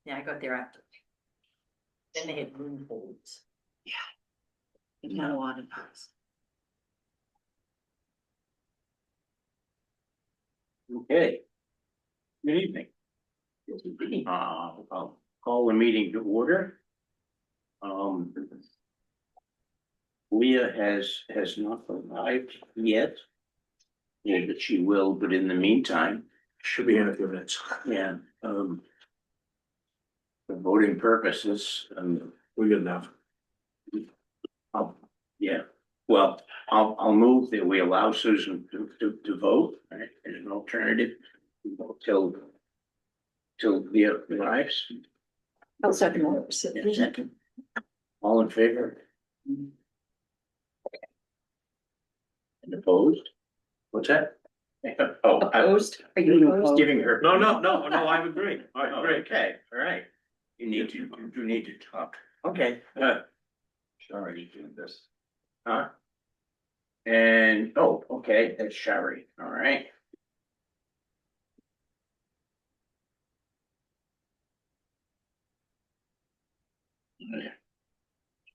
Yeah, I got there after. Then they had room holds. Not a lot of us. Okay. Good evening. I'll call the meeting to order. Leah has not arrived yet. Yeah, but she will, but in the meantime, Should be in a few minutes. yeah, for voting purposes, We good enough. yeah, well, I'll move that we allow Susan to vote, right, as an alternative. Till Leah arrives. I'll second that. Yeah, second. All in favor? And opposed? What's that? Oh, I was Opposed? Are you opposed? giving her. No, I agree. I Oh, agree. okay, all right. You need to talk. Okay, sorry to do this. Huh? And, oh, okay, that's Shari, all right.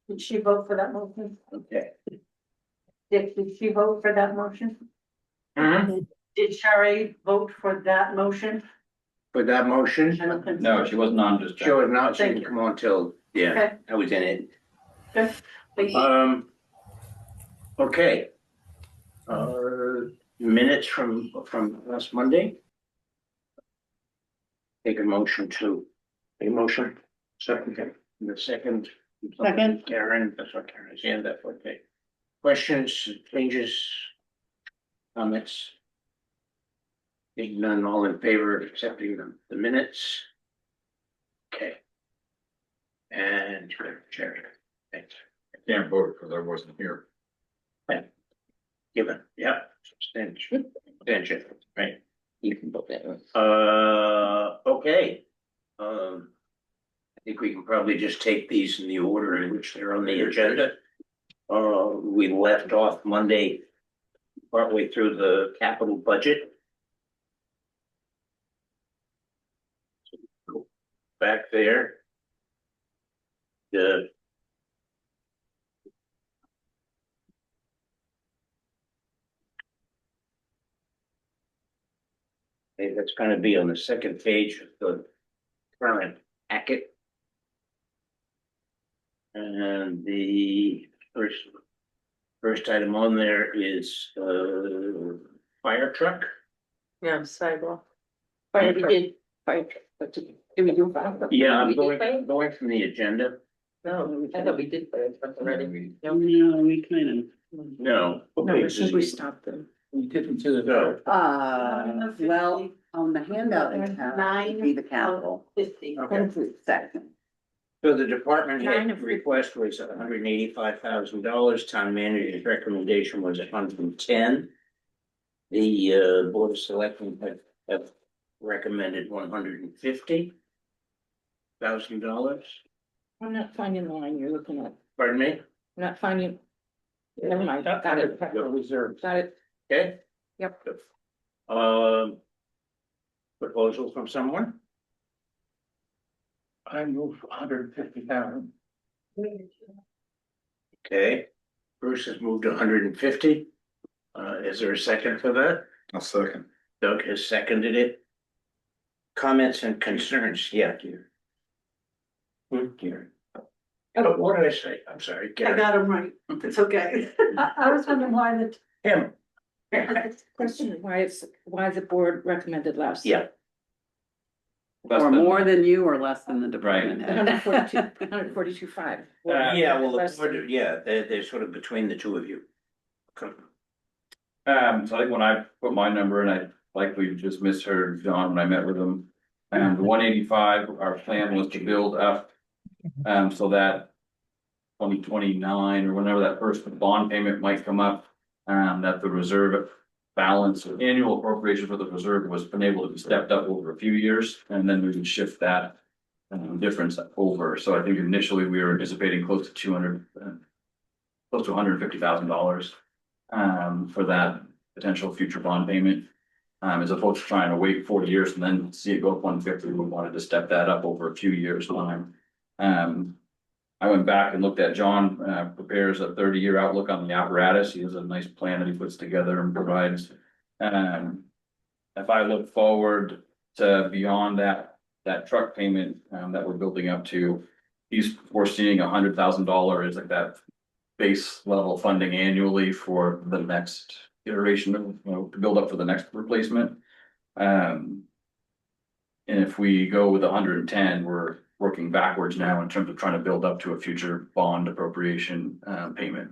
Did she vote for that motion? Okay. Did she vote for that motion? Mhm. Did Sherry vote for that motion? For that motion, No, she wasn't on just. she was not, she Thank didn't you. come on till, yeah, Okay. I was in it. Good. Thank you. Okay. Minutes from last Monday. Take a motion to, a motion, second, the second. Second. Karen, that's what Karen is, yeah, that's okay. Questions, changes, comments? Being none, all in favor of accepting the minutes? Okay. And Jerry, thanks. I can't vote because I wasn't here. Given, yeah, substantial, right? You can vote that one. Okay. I think we can probably just take these in the order in which they're on the agenda. We left off Monday partway through the capital budget. Back there. Okay, that's gonna be on the second page of the current packet. And the first item on there is fire truck. Yeah, sidewalk. Fire, we did, fire, but did we do fire? Yeah, I'm We did fire? going from the agenda. No, I thought we did fire truck already. No, we kind No. No, I think we stopped them. We didn't do the No. of, well, on the handout, it has to be the capital 50. Okay. section. So the department Nine head of- request was $185,000. Town manager's recommendation was 110. The board of selectmen have recommended $150,000. I'm not finding the line you're looking at. Pardon me? I'm not finding. Never mind, got it. Reserve. Got it. Okay? Yep. Proposal from someone? I moved 150,000. Okay. Bruce has moved 150. Is there a second for that? A second. Doug has seconded it. Comments and concerns, yeah, dear. Gary. Oh, what did I say? I'm sorry, I Gary. got him right, it's okay. I was wondering why the, Him. Question, why the board recommended last? Yeah, Or more than you or less than the department head. 142.5. yeah, well, the Less than- board, yeah, they're sort of between the two of you. Okay. So I think when I put my number in, I likely just misheard John when I met with him. The 185, our plan was to build up, so that 2029 or whenever that first bond payment might come up, that the reserve balance or annual appropriation for the reserve was been able to be stepped up over a few years, and then we would shift that difference over. So I think initially we were anticipating close to 200, close to $150,000 for that potential future bond payment. As opposed to trying to wait 40 years and then see it go up 150, we wanted to step that up over a few years' time. I went back and looked at John, prepares a 30-year outlook on the apparatus. He has a nice plan that he puts together and provides. If I look forward to beyond that truck payment, that we're building up to, he's foreseeing $100,000 is like that base level funding annually for the next iteration of, to build up for the next replacement. And if we go with 110, we're working backwards now in terms of trying to build up to a future bond appropriation payment.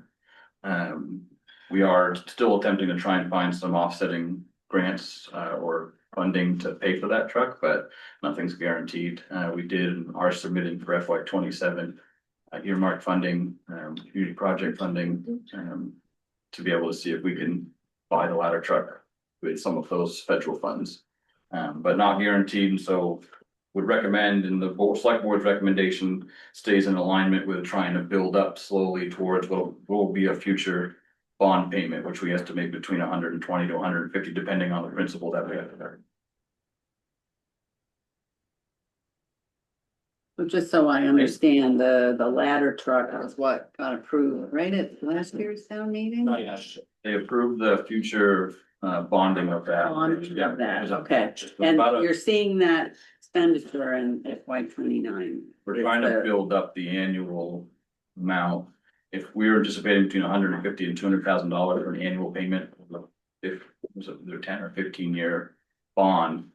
We are still attempting to try and find some offsetting grants or funding to pay for that truck, but nothing's guaranteed. We are submitting for FY27 earmark funding, community project funding, to be able to see if we can buy the ladder truck with some of those federal funds, but not guaranteed. And so would recommend, and the select board's recommendation stays in alignment with trying to build up slowly towards what will be a future bond payment, which we estimate between 120 to 150, depending on the principal that we have there. So just so I understand, the ladder truck is what got approved right at last year's town meeting? They approved the future bonding of that. Bonding of that, Yeah. okay. And you're seeing that expenditure in FY29. We're trying to build up the annual amount. If we were anticipating between 150 and $200,000 for an annual payment, if was it their 10 or 15-year bond.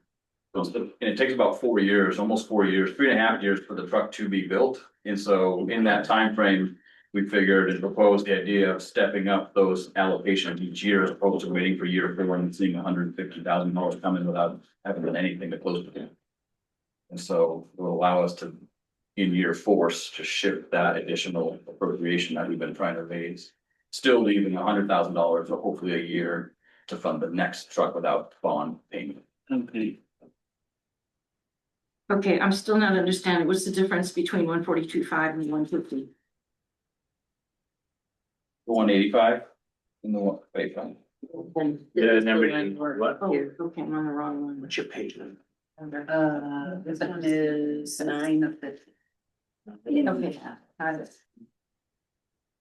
And it takes about 4 years, almost 4 years, 3.5 years for the truck to be built. And so in that time frame, we figured and proposed the idea of stepping up those allocations each year as opposed to waiting for year 4 and seeing $150,000 come in without having done anything to close it. And so it will allow us to, in year 4, to shift that additional appropriation that we've been trying to raise, still leaving $100,000 or hopefully a year to fund the next truck without bond payment. Okay. Okay, I'm still not understanding. What's the difference between 142.5 and 150? 185 and the 185. Yeah, never, what? Oh, okay, I'm on the wrong one. What's your page then? This one is 9 of 50. Okay, got it.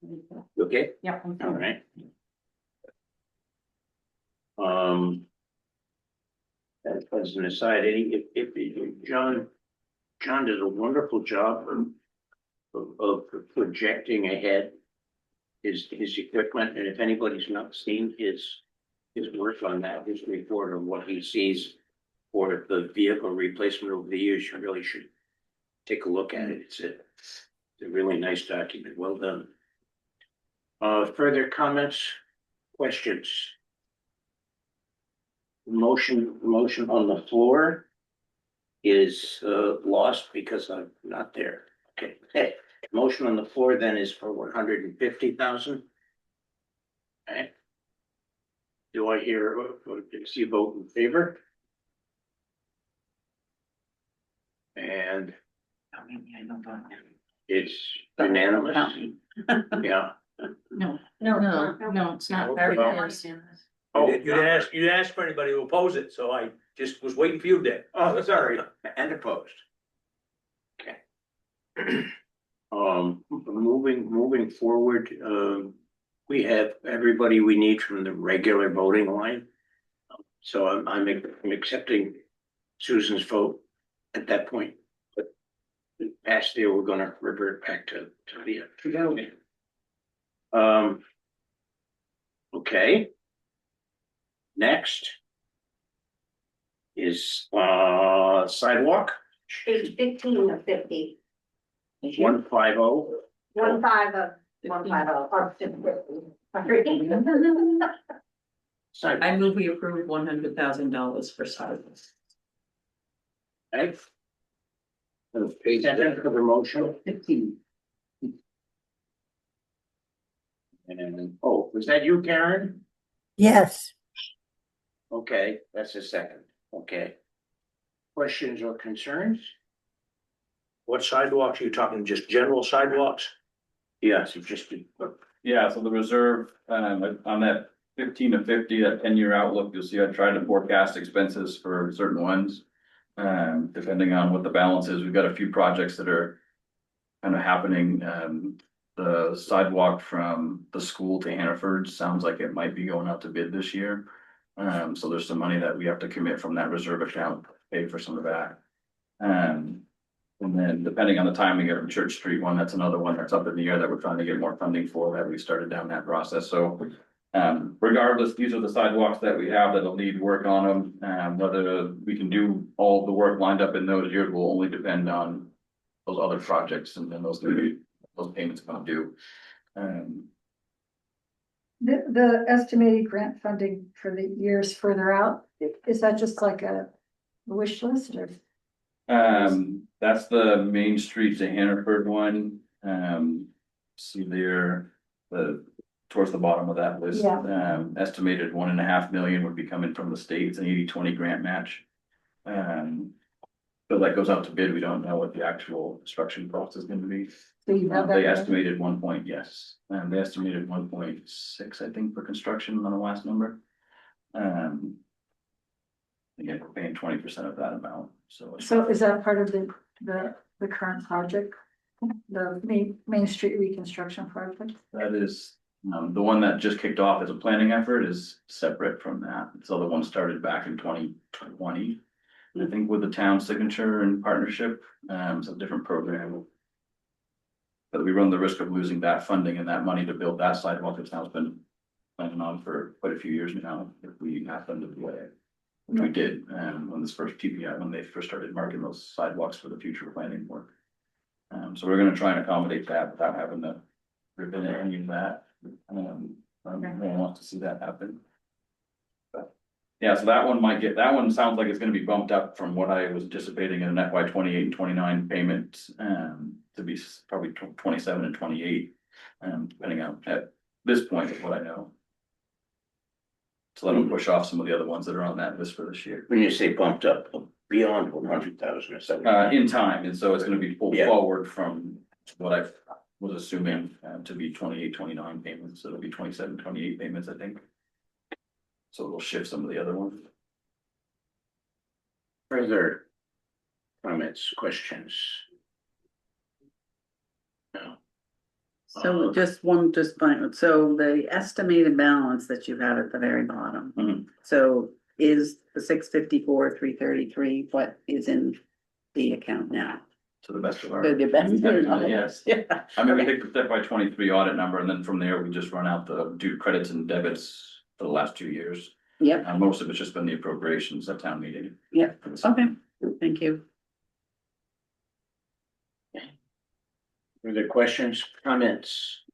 You okay? Yeah. All right. As an aside, if John does a wonderful job of projecting ahead his equipment, and if anybody's not seen his work on that, his report on what he sees for the vehicle replacement over the years, you really should take a look at it. It's a really nice document. Well done. Further comments, questions? Motion on the floor is lost because I'm not there. Okay, hey, motion on the floor then is for 150,000. Okay. Do I hear, see a vote in favor? And it's unanimous. Yeah. No, it's not. Oh, I already understand this. Oh, you asked for anybody to oppose it, so I just was waiting for you there. Oh, sorry, and opposed. Okay. Moving forward, we have everybody we need from the regular voting line. So I'm accepting Susan's vote at that point. But past there, we're gonna revert back to the. Okay. Next is sidewalk. Page 15 of 50. 150. 150 or 50. Sidewalk. I move we approve $100,000 for sidewalks. Okay. Second for the motion. 15. And, oh, was that you, Karen? Yes, Okay, that's a second. Okay. Questions or concerns? What sidewalks are you talking, just general sidewalks? Yes, you just. Yeah, so the reserve, on that 15 to 50, that 10-year outlook, you'll see I tried to forecast expenses for certain ones. Depending on what the balance is, we've got a few projects that are kind of happening. The sidewalk from the school to Hannaford sounds like it might be going out to bid this year. So there's some money that we have to commit from that reserve account, to pay for some of that. And then depending on the timing of the Church Street one, that's another one that's up in the air that we're trying to get more funding for, that we started down that process. So regardless, these are the sidewalks that we have that'll need work on them. Whether we can do all the work lined up in those years will only depend on those other projects and then those payments come due. The estimated grant funding for the years further out, is that just like a wish list or? That's the Main Street to Hannaford one. See there, towards the bottom of that list. Yeah. Estimated 1.5 million would be coming from the state. It's an 80-20 grant match. But that goes out to bid. We don't know what the actual construction cost is gonna be. So you have that. They estimated 1.6, I think, for construction on the last number. Again, we're paying 20% of that amount, so. So is that part of the current project? The Main Street reconstruction project? That is, the one that just kicked off as a planning effort is separate from that. So the one started back in 2020. I think with the town signature and partnership, it's a different program. But we run the risk of losing that funding and that money to build that sidewalk that's now been planning on for quite a few years now, if we happen to do it. Which we did, when this first TPI, when they first started marking those sidewalks for the future planning work. So we're gonna try and accommodate that without having to rip in any of that. Everyone wants to see that happen. But, yeah, so that one sounds like it's gonna be bumped up from what I was anticipating in an FY 28 and 29 payment, to be probably 27 and 28, depending on at this point of what I know. So that'll push off some of the other ones that are on that list for this year. When you say bumped up beyond 100,000 or something. In time, and so it's gonna be pulled Yeah. forward from what I was assuming to be 28, 29 payments, so it'll be 27, 28 payments, I think. So it'll shift some of the other ones. Further comments, questions? No. So just fine, so the estimated balance that you have at the very bottom. Mhm. So is the 654, 333, what is in the account now? To the best of our. To the best of our knowledge. Yes. Yeah. I mean, we take the FY 23 audit number, and then from there, we just run out the due credits and debits for the last 2 years. Yep, Most of it's just been the appropriations at town meeting. yep, okay, thank you. Further questions, comments?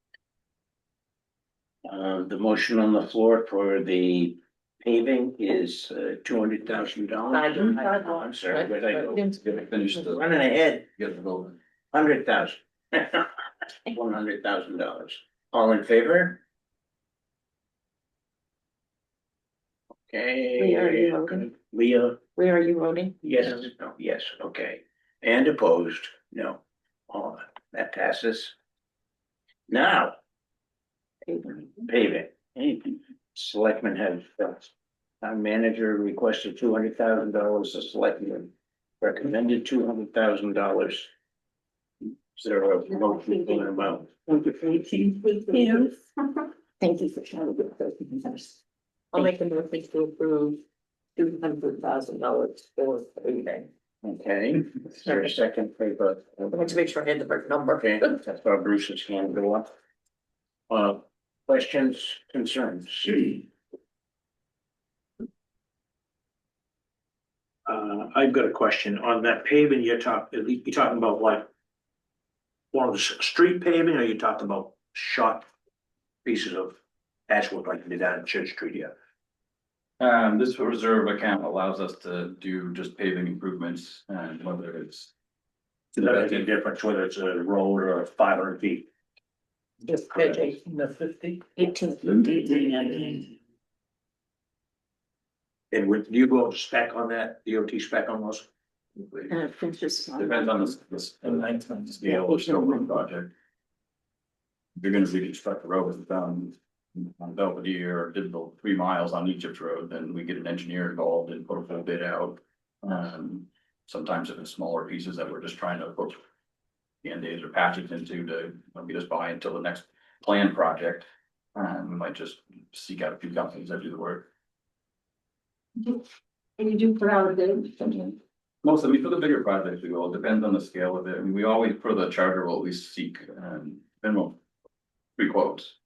The motion on the floor for the paving is $200,000. I'm sorry, where'd I go? Finish the, Running ahead, get the vote. 100,000. $100,000. All in favor? Okay. Leah, are you voting? Leah, Where are you voting? yes, no, yes, okay. And opposed, no. All that passes. Now, paving. Selectmen have, town manager requested $200,000, the selectmen recommended $200,000. Is there a motion for the amount? Thank you for trying to get those. I'll make a motion to approve $200,000 for paving. Okay, is there a second for I want to make sure I had the right number. okay, that's why Bruce's hand go up. Questions, concerns? I've got a question on that paving you're talking about like one of the street paving, or you talking about short pieces of asphalt like you did down in Church Street here? This reserve account allows us to do just paving improvements, and whether it's. Does that make a difference whether it's a road or 500 feet? Just page 18 to 50. 18. And would you go spec on that, DOT spec on those? Depends on the scale or scope of the project. If you're gonna reconstruct the road, it's on Belvedere, or did the 3 miles on Egypt Road, then we get an engineer involved and put a full bid out. Sometimes if it's smaller pieces that we're just trying to put Band-Aids or patches into to, we just buy until the next planned project. We might just seek out a few companies that do the work. And you do put out a bid. Most of, for the bigger projects, we will, it depends on the scale of it. I mean, we always, for the charter, will always seek, minimum 3 quotes.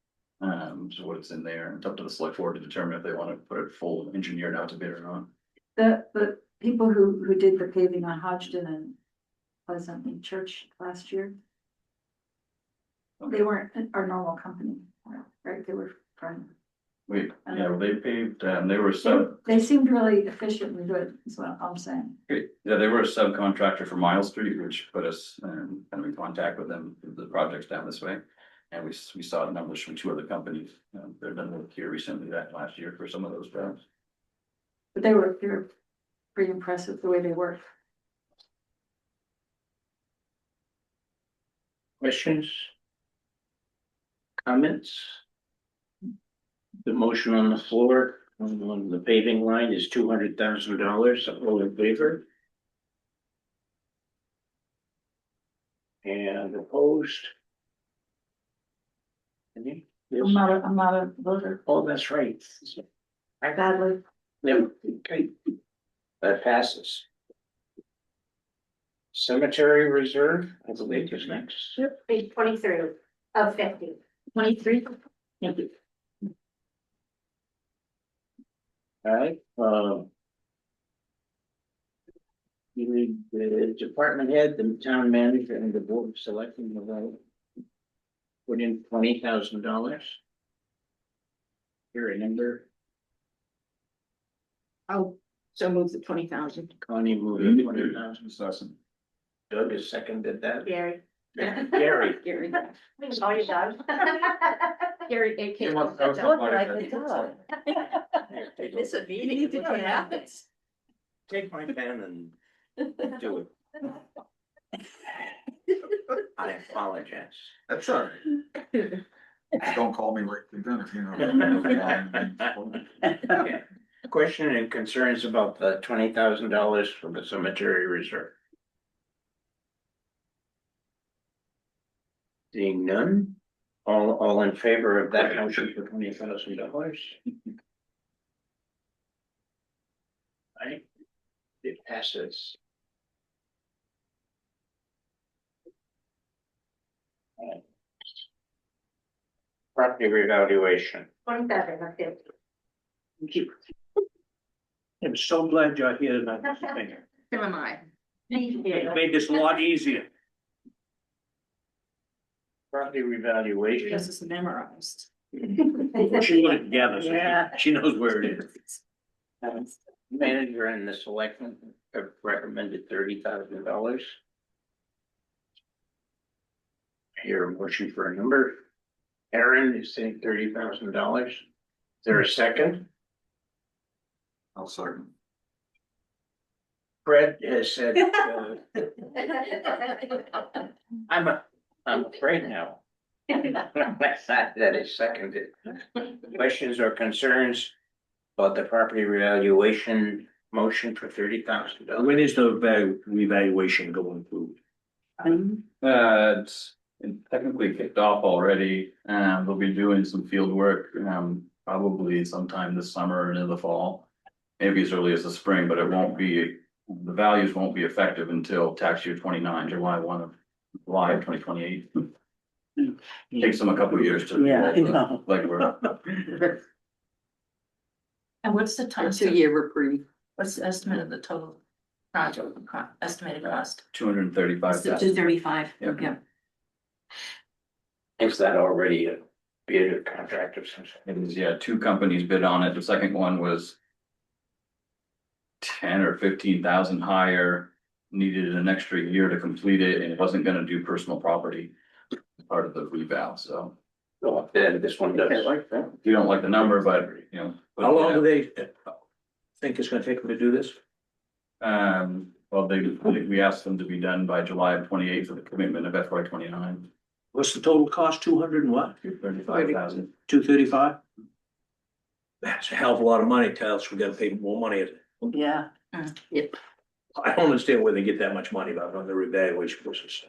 So what's in there, and it's up to the select board to determine if they want to put it full engineered out to bid or not. The people who did the paving on Hodgson and Pleasant in Church last year, they weren't our normal company, right? They were from. Wait, yeah, they paved, they were sub, They seemed really efficient and good, is what I'm saying. yeah, they were a subcontractor for Mile Street, which put us, kind of in contact with them, the projects down this way. And we saw the numbers from 2 other companies, they've done work here recently, that last year for some of those jobs. But they were pretty impressive the way they worked. Questions? Comments? The motion on the floor on the paving line is $200,000. All in favor? And opposed? Any? Yes. I'm not a voter, Oh, that's right. badly. Yep, okay. That passes. Cemetery Reserve, I believe is next. Page 23 of 50. 23. All right, you need the department head, the town manager, and the board of selectmen will put in $20,000. Here, a number, Oh, so move the 20,000. Connie moved it 20,000. Awesome. Doug has seconded that. Gary. Gary, Gary. Oh, you done? Gary, AK. Look like the dog. It's a meeting, it happens. take my pen and do it. I apologize. That's all right. Don't call me like you've done if you know. Okay. Question and concerns about the $20,000 for the cemetery reserve? Seeing none, all in favor of that motion for $20,000? Right, it passes. Alright. Property revaluation. 27 of 50. Thank you. I'm so glad you're here tonight. Thank you. So am I. It made this a lot easier. Property revaluation. This is memorized. She put it together, so she knows where it is. Manager and the selectmen have recommended $30,000. Hear a motion for a number. Aaron is saying $30,000. Is there a second? I'll second. Fred has said, I'm afraid now. That is seconded. Questions or concerns about the property revaluation motion for $30,000? When is the revaluation going through? It's technically kicked off already, they'll be doing some field work, probably sometime this summer and in the fall. Maybe as early as the spring, but it won't be, the values won't be effective until tax year 29, July of 2028. Takes them a couple of years to. Yeah, I know. Like we're, And what's the time? 2-year reprieve. What's the estimate of the total project, estimated cost? 235,000. 235, Yep. yeah. Is that already a bid or contract or something? It was, yeah, 2 companies bid on it. The second one was 10 or 15,000 higher, needed an extra year to complete it, and it wasn't gonna do personal property as part of the reval, so. Oh, then this one does. You don't like the number, but, you know. but, How long yeah. do they think it's gonna take them to do this? Well, we asked them to be done by July of 28 for the commitment of FY 29. What's the total cost? 200 and what? 35,000. 235? That's a hell of a lot of money. Tell us we gotta pay more money. Yeah. Yep. I don't understand where they get that much money about on the revaluation process.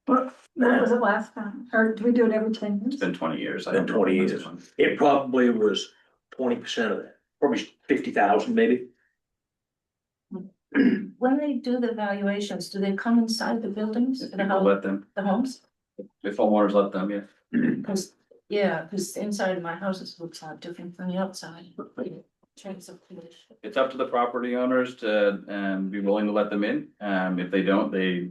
What was it last time? Or do we do it every 10 years? It's been 20 years. I Been don't know 20 when years. this one- It probably was 20% of that, probably 50,000 maybe. When they do the valuations, do they come inside the buildings, If the people let them, the homes? if homeowners let them, yeah. Cause, yeah, cause inside my houses looks a lot different from the outside. Terms of condition. It's up to the property owners to, be willing to let them in. If they don't, they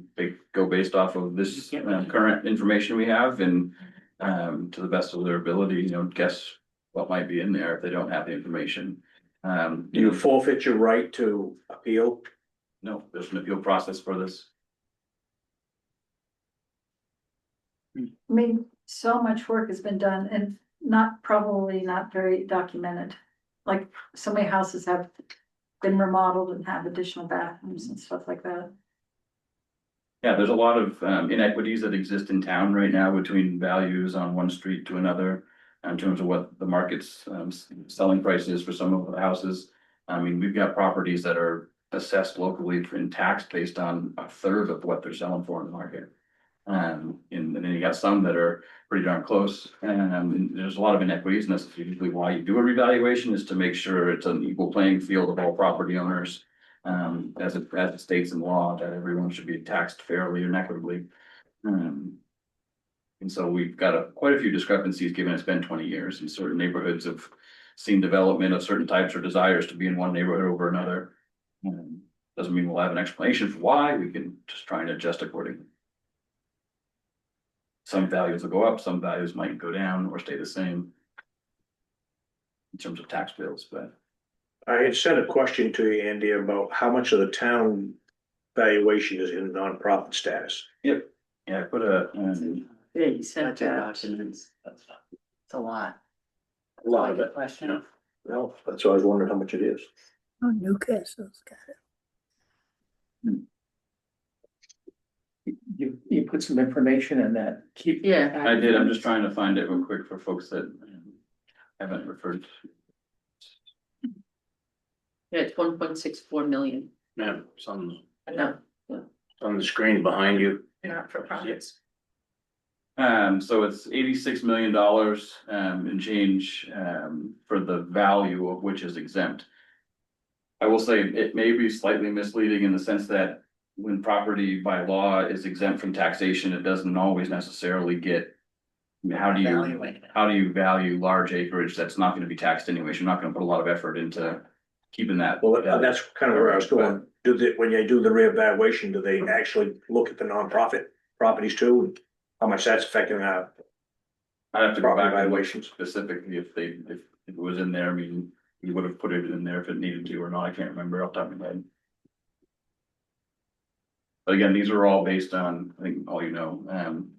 go based off of this, current information we have and, to the best of their ability, guess what might be in there if they don't have the information. Do you forfeit your right to appeal? No, there's an appeal process for this. I mean, so much work has been done and probably not very documented. Like, so many houses have been remodeled and have additional bathrooms and stuff like that. Yeah, there's a lot of inequities that exist in town right now between values on one street to another. In terms of what the market's selling price is for some of the houses. I mean, we've got properties that are assessed locally in tax based on a third of what they're selling for in the market. And then you got some that are pretty darn close, and there's a lot of inequities, and that's usually why you do a revaluation, is to make sure it's an equal playing field of all property owners. As it states in law, that everyone should be taxed fairly and equitably. And so we've got quite a few discrepancies, given it's been 20 years, and certain neighborhoods have seen development of certain types or desires to be in one neighborhood over another. Doesn't mean we'll have an explanation for why, we can just try and adjust accordingly. Some values will go up, some values might go down or stay the same. In terms of tax bills, but. I had sent a question to you, Andy, about how much of the town valuation is in nonprofit status. Yep, yeah, I put a, Yeah, you said Budget that. documents. It's a lot. A lot of it. Question. Well, that's why I was wondering how much it is. Oh, Newcastle's got it. You put some information in that, keep. Yeah. I did, I'm just trying to find it real quick for folks that haven't referred. Yeah, it's 1.64 million. Yeah, it's on, No, on the screen behind you. Not for profits. So it's $86 million, and change, for the value of which is exempt. I will say it may be slightly misleading in the sense that when property by law is exempt from taxation, it doesn't always necessarily get. I mean, how do you value large acreage that's not gonna be taxed anyway? You're not gonna put a lot of effort into keeping that. Well, that's kind of where I was going. When you do the reevaluation, do they actually look at the nonprofit properties too? And how much that's affecting our I'd have to go property back and look valuations? specifically if it was in there. I mean, we would have put it in there if it needed to or not. I can't remember off the top of my head. But again, these are all based on, I think, all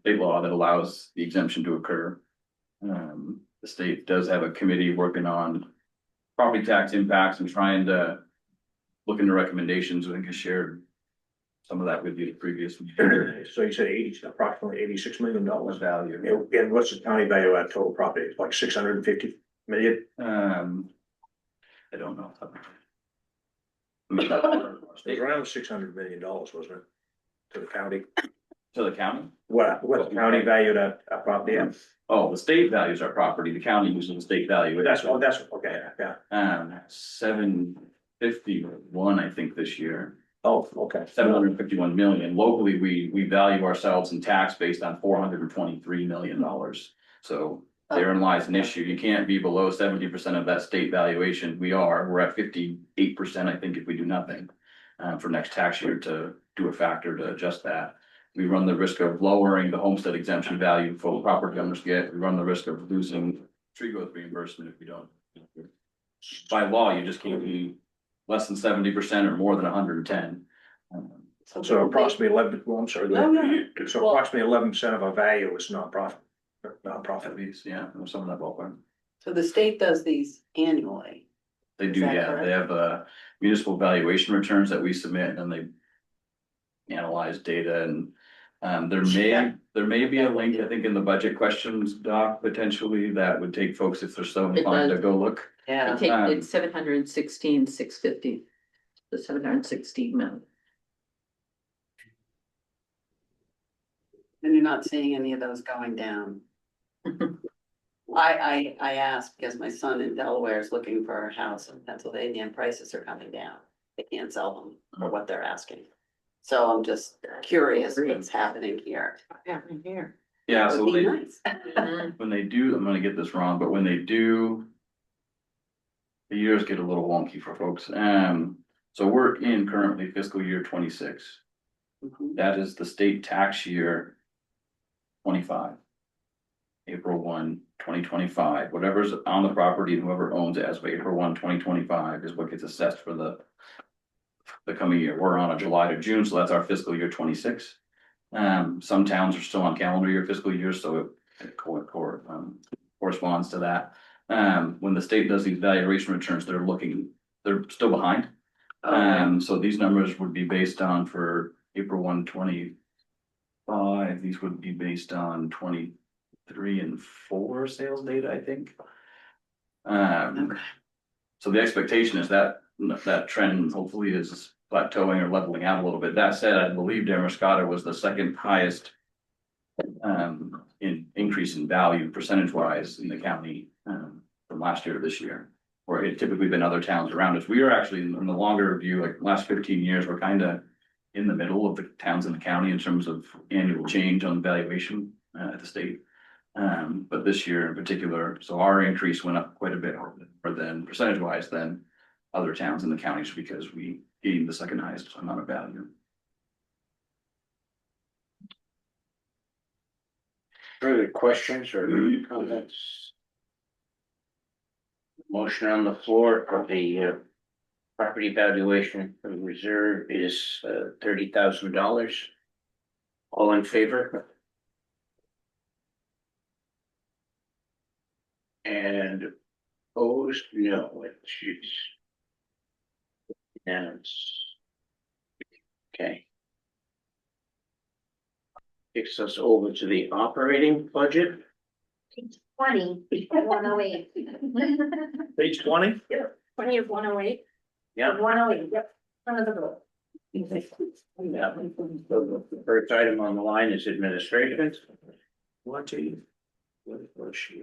state law that allows the exemption to occur. The state does have a committee working on property tax impacts and trying to look into recommendations. I think I shared some of that with you the previous. So you said approximately $86 million Value. And what's the county value of that total property? It's like 650 million? I don't know. It was around $600 million, wasn't it? To the county? To the county? What the county valued at property at? Oh, the state values our property, the county uses the state value. That's okay, yeah. 751, I think, this year, Oh, okay. 751 million. Locally, we value ourselves in tax based on $423 million. So therein lies an issue. You can't be below 70% of that state valuation. We're at 58%, I think, if we do nothing. For next tax year to do a factor to adjust that. We run the risk of lowering the homestead exemption value for property owners get. We run the risk of losing tree growth reimbursement if we don't. By law, you just can't be less than 70% or more than 110. So approximately 11, well, I'm sorry. Oh, yeah. So approximately 11% of our value is nonprofit. At least, yeah, or some of that ballpark. So the state does these annually. They Is do, that yeah, correct? they have municipal valuation returns that we submit and they analyze data and There may be a link, I think, in the budget questions doc potentially that would take folks, if they're so inclined to go look. Yeah. It's 716, 650. The 716 million. And you're not seeing any of those going down. I asked because my son in Delaware is looking for a house in Pennsylvania and prices are coming down. They can't sell them for what they're asking. So I'm just curious what's happening here. Happening here. Yeah, That so would be they, nice. when they do, I'm gonna get this wrong, but when they do. The years get a little wonky for folks. So we're in currently fiscal year 26. Mhm. That is the state tax year 25. April 1, 2025. Whatever's on the property and whoever owns it as of April 1, 2025 is what gets assessed for the coming year. We're on a July to June, so that's our fiscal year 26. Some towns are still on calendar year fiscal years, so it corresponds to that. When the state does these valuation returns, they're still behind. So these numbers would be based on for April 1, 25, these would be based on 23 and 4 sales data, I think. Okay. So the expectation is that trend hopefully is plateauing or leveling out a little bit. That said, I believe Damariscotta was the second highest in increase in value percentage wise in the county from last year to this year, where it typically been other towns around us. We are actually in the longer view, like last 15 years, we're kind of in the middle of the towns in the county in terms of annual change on valuation at the state. But this year in particular, so our increase went up quite a bit more than percentage wise than other towns in the counties because we gained the second highest amount of value. Further questions or comments? Motion on the floor for the property valuation from reserve is $30,000. All in favor? And opposed? No, it's okay. Takes us over to the operating budget. 20, 108. Page 20? 20 of 108. Yeah. 108, yep, front of the book. Yeah. So the first item on the line is administration. What do you? What was she?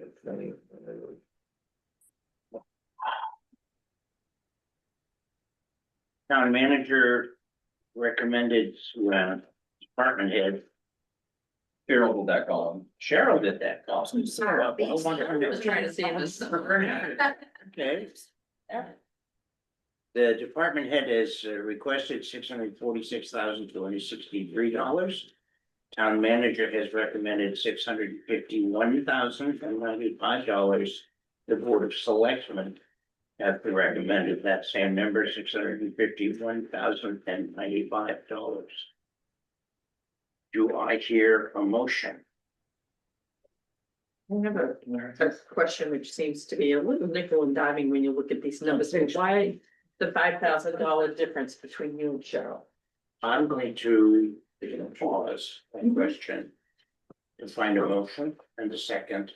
Town manager recommended to department head. Cheryl did that column. Cheryl did that. Awesome. I was trying to save us. Okay. The department head has requested $646,263. Town manager has recommended $651,095. The Board of Selectmen have recommended that same number, $651,095. Do I hear a motion? I have a question which seems to be a little nickel and diming when you look at these numbers. Why the $5,000 difference between you and Cheryl? I'm going to pause that question to find a motion and a second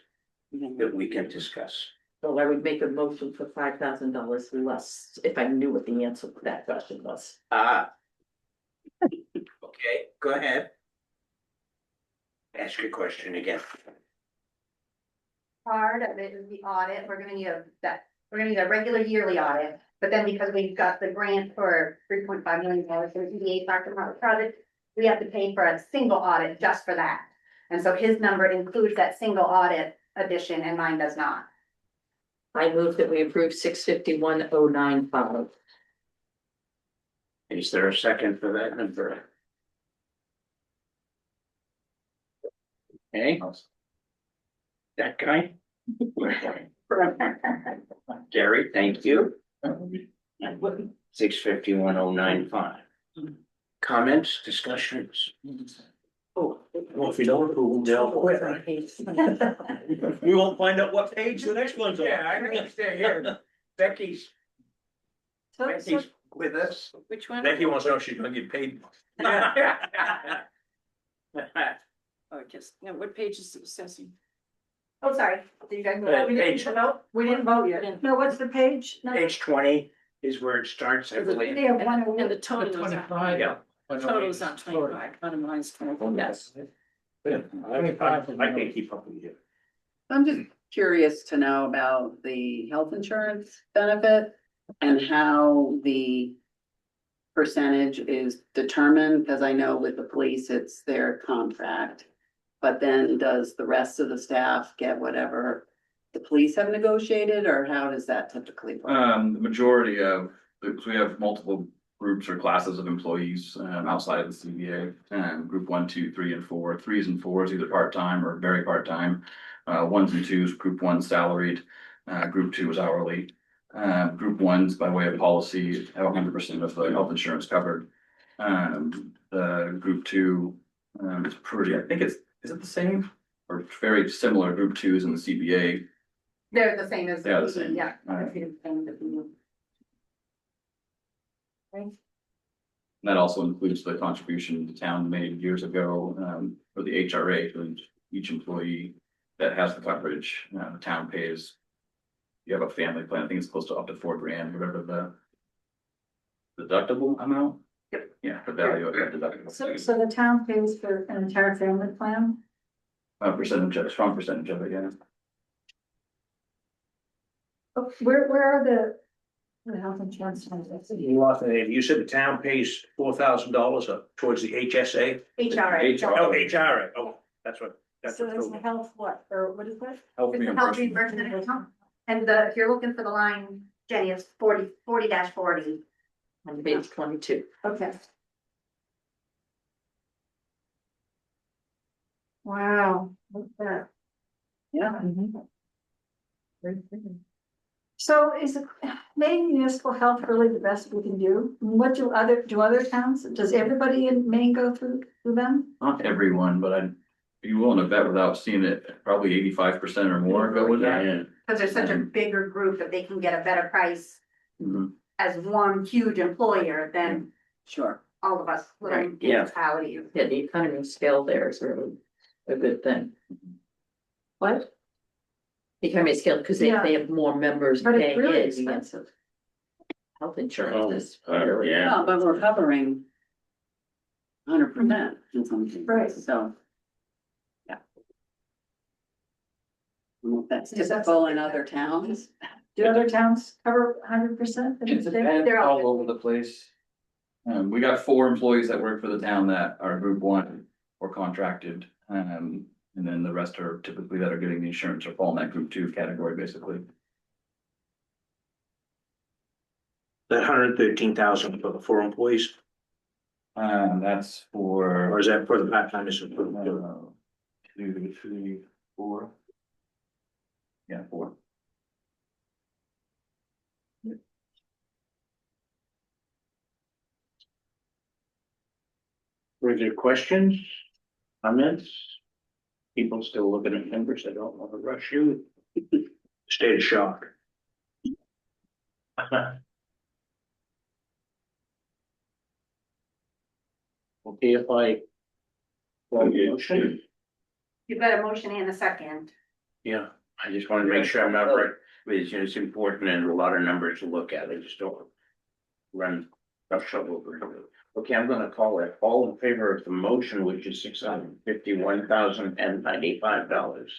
that we can discuss. So I would make a motion for $5,000 less if I knew what the answer to that question was. Okay, go ahead. Ask your question again. Part of it is the audit, we're gonna need a regular yearly audit, but then because we've got the grant for $3.5 million for the EDA factor project, we have to pay for a single audit just for that. And so his number includes that single audit addition and mine does not. I move that we approve 651,095. Is there a second for that number? Okay. That guy? Gary, thank you. 651,095. Comments, discussions? Well, if you don't approve, they'll quit, right? We won't find out what page the next one's on. Yeah, I can stay here. Becky's with us. Which one? Becky wants to know if she's gonna get paid. Oh, just, no, what page is it assessing? Oh, sorry, did you guys? Page, We didn't vote yet. No, what's the page? No. Page 20 is where it starts, I believe. They have one And the over. total is on, 25. yeah. total is on 25, bottom line's 24. Yes. I can't keep up with you. I'm just curious to know about the health insurance benefit and how the percentage is determined, because I know with the police, it's their contract. But then does the rest of the staff get whatever the police have negotiated, or how does that typically work? The majority of, because we have multiple groups or classes of employees, outside of the CBA. Group 1, 2, 3, and 4. 3s and 4s, either part-time or very part-time. 1s and 2s, group 1 salaried, group 2 is hourly. Group 1s, by way of policy, have 100% of the health insurance covered. The group 2, is pretty, I think is it the same? Or very similar, group 2s in the CBA. They're the same as. They are the same. Yeah. That also includes the contribution the town made years ago, for the HRA, for each employee that has the coverage, the town pays. You have a family plan, I think it's close to up to $4,000, whatever the deductible amount. Yep. Yeah, the value of that deductible. So the town pays for an entire family plan? A percentage, a strong percentage of it, yeah. Oh, where are the health insurance ones? You lost it. You said the town pays $4,000 up towards the HSA? HRA. Oh, HRA, oh, that's what. So there's the health what, or what is that? Health It's a health reimbursement. reimbursement account. And if you're looking for the line, Jenny, it's 40-40. On page 22. Okay. Wow, look at that. Yeah. So is it, Maine municipal health really the best we can do? What do other towns, does everybody in Maine go through them? Not everyone, but I'd be willing to bet without seeing it, probably 85% or more go with that. Because they're such a bigger group that they can get a better price Mhm. as one huge employer than Sure. all of us little Right, yeah. municipalities. Yeah, the economy scale there is really a good thing. What? The economy scale, because they have more members But paying it's really in. expensive. Health insurance is really. Yeah, but we're covering 100% in some cases, Right. so. Yeah. I don't know if that's Is that typical in other towns. Do other towns cover 100%? It depends, They're all all over the place. We got 4 employees that work for the town that are group 1 or contracted. And then the rest are typically that are getting the insurance or fall in that group 2 category, basically. That 113,000 for the 4 employees, That's or for is that for the part-timers? 2, 3, 4. Yeah, 4. Further questions, comments? People still looking at numbers, I don't want to rush you. State of shock. Okay, if I. Well, motion, You've got a motion and a second. yeah, I just want to make sure I'm not right, it's important and a lot of numbers to look at, I just don't. Run roughshod over it. Okay, I'm gonna call it, all in favor of the motion, which is $651,095.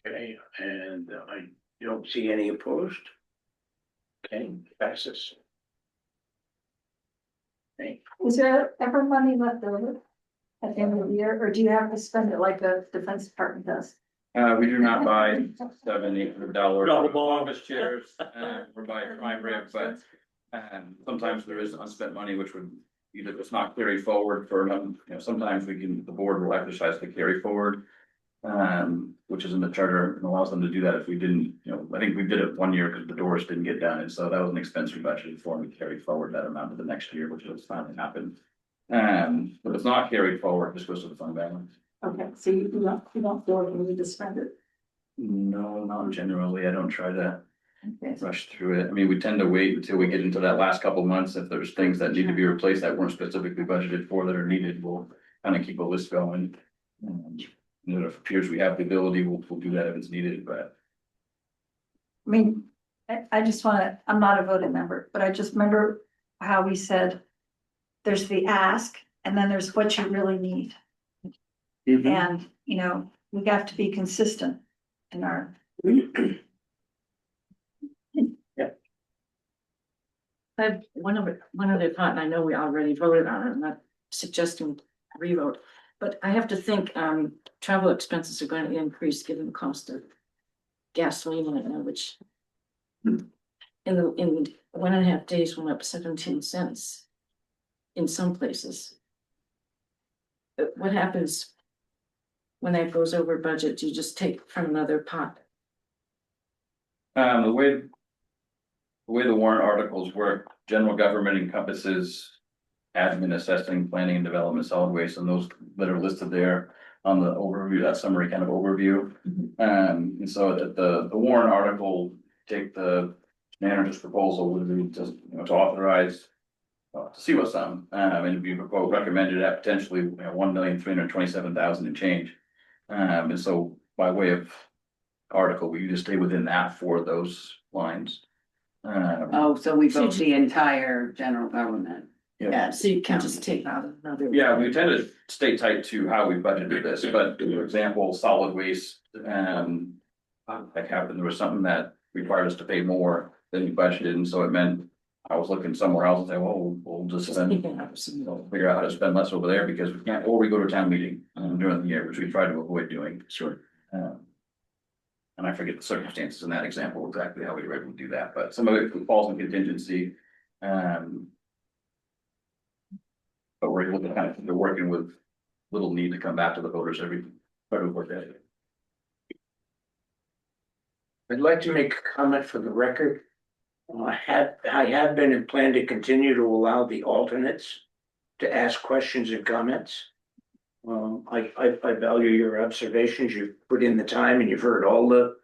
Okay, and I don't see any opposed. Okay, passes. Okay, Is there ever money left over at the end of the year, or do you have to spend it like the defense department does? We do not buy $700-800 Double ball. office chairs, or buy prime rib, but sometimes there is unspent money, which would either it's not carry forward for, sometimes the board will exercise the carry forward. Which is in the charter and allows them to do that if we didn't, I think we did it one year because the doors didn't get done, and so that was an expense we budgeted for, and we carried forward that amount to the next year, which has finally happened. But it's not carried forward, it just goes to the fund balance. Okay, so you don't feel like you need to spend it. No, not generally, I don't try to rush through it. I mean, we tend to wait until we get into that last couple months. If there's things that need to be replaced that weren't specifically budgeted for that are needed, we'll kind of keep a list going. And if it appears we have the ability, we'll do that if it's needed, but. I mean, I just wanna, I'm not a voting member, but I just remember how we said. There's the ask and then there's what you really need. And, you know, we have to be consistent in our. I have one other thought, and I know we already voted on it, I'm not suggesting revote, but I have to think, travel expenses are going to increase given the cost of gasoline right now, which in 1.5 days went up 17 cents in some places. What happens when that goes over budget? Do you just take from another pot? The way the warrant articles work, general government encompasses admin, assessing, planning and development, solid waste, and those that are listed there on the overview, that summary kind of overview. And so the warrant article, take the manager's proposal would be just, you know, to authorize to see what's on, and be recommended at potentially, you know, 1,327,000 and change. And so by way of article, we just stay within that for those lines. Oh, so we vote the entire general government. Yeah. So you can just take out another. Yeah, we tend to stay tight to how we budgeted this, but for example, solid waste, like happened, there was something that required us to pay more than we budgeted, and so it meant I was looking somewhere else and say, well, we'll just spend, figure out how to spend less over there because we can't, or we go to a town meeting during the year, which we try to avoid doing. Sure. And I forget the circumstances in that example, exactly how we were able to do that, but some of it falls in contingency. But we're able to kind of, they're working with little need to come back to the voters every work day. I'd like to make a comment for the record. I have been and plan to continue to allow the alternates to ask questions and comments. I value your observations. You've put in the time and you've heard all the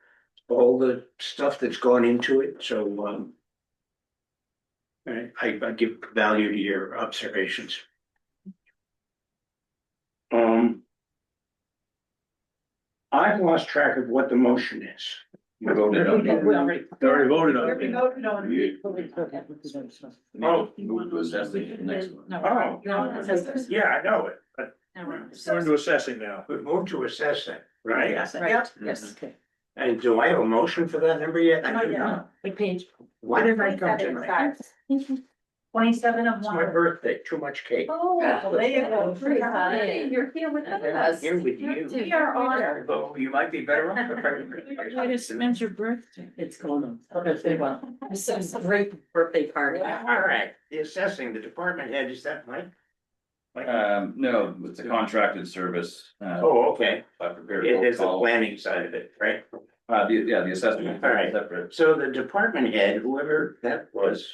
stuff that's gone into it, so I give value to your observations. I've lost track of what the motion is. You voted on it. We already voted on We it. voted on it. Oh, move to assess the next one. No. Yeah, I know it, but We're into assessing now. we moved to assessing, right? Yes, yes. Okay. And do I have a motion for that number yet? I do not. What page? Why did I come tonight? 27 of It's my birthday, too much cake. Oh, there you go. You're here with us. Here with you. We are honored. Oh, you might be better off. Why does it meant your birthday? It's going on. Okay, well, this is a great birthday party. All right, the assessing, the department head, is that Mike? No, it's a contracted service. Oh, okay. I prepared. It is the all- planning side of it, right? The assessment. All right. Separate. So the department head, whoever that was,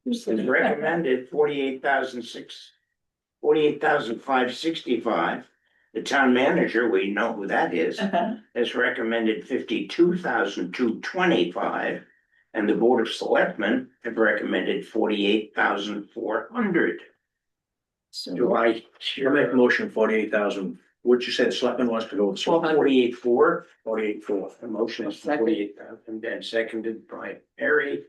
has recommended 48,565. The town manager, we know who that is, has recommended 52,225. And the board of selectmen have recommended 48,400. Do I You'll make a motion 48,000. What you said, Selectman wants to go with 48,400? 48,400. The motion is Second. 48,000 and seconded by Perry.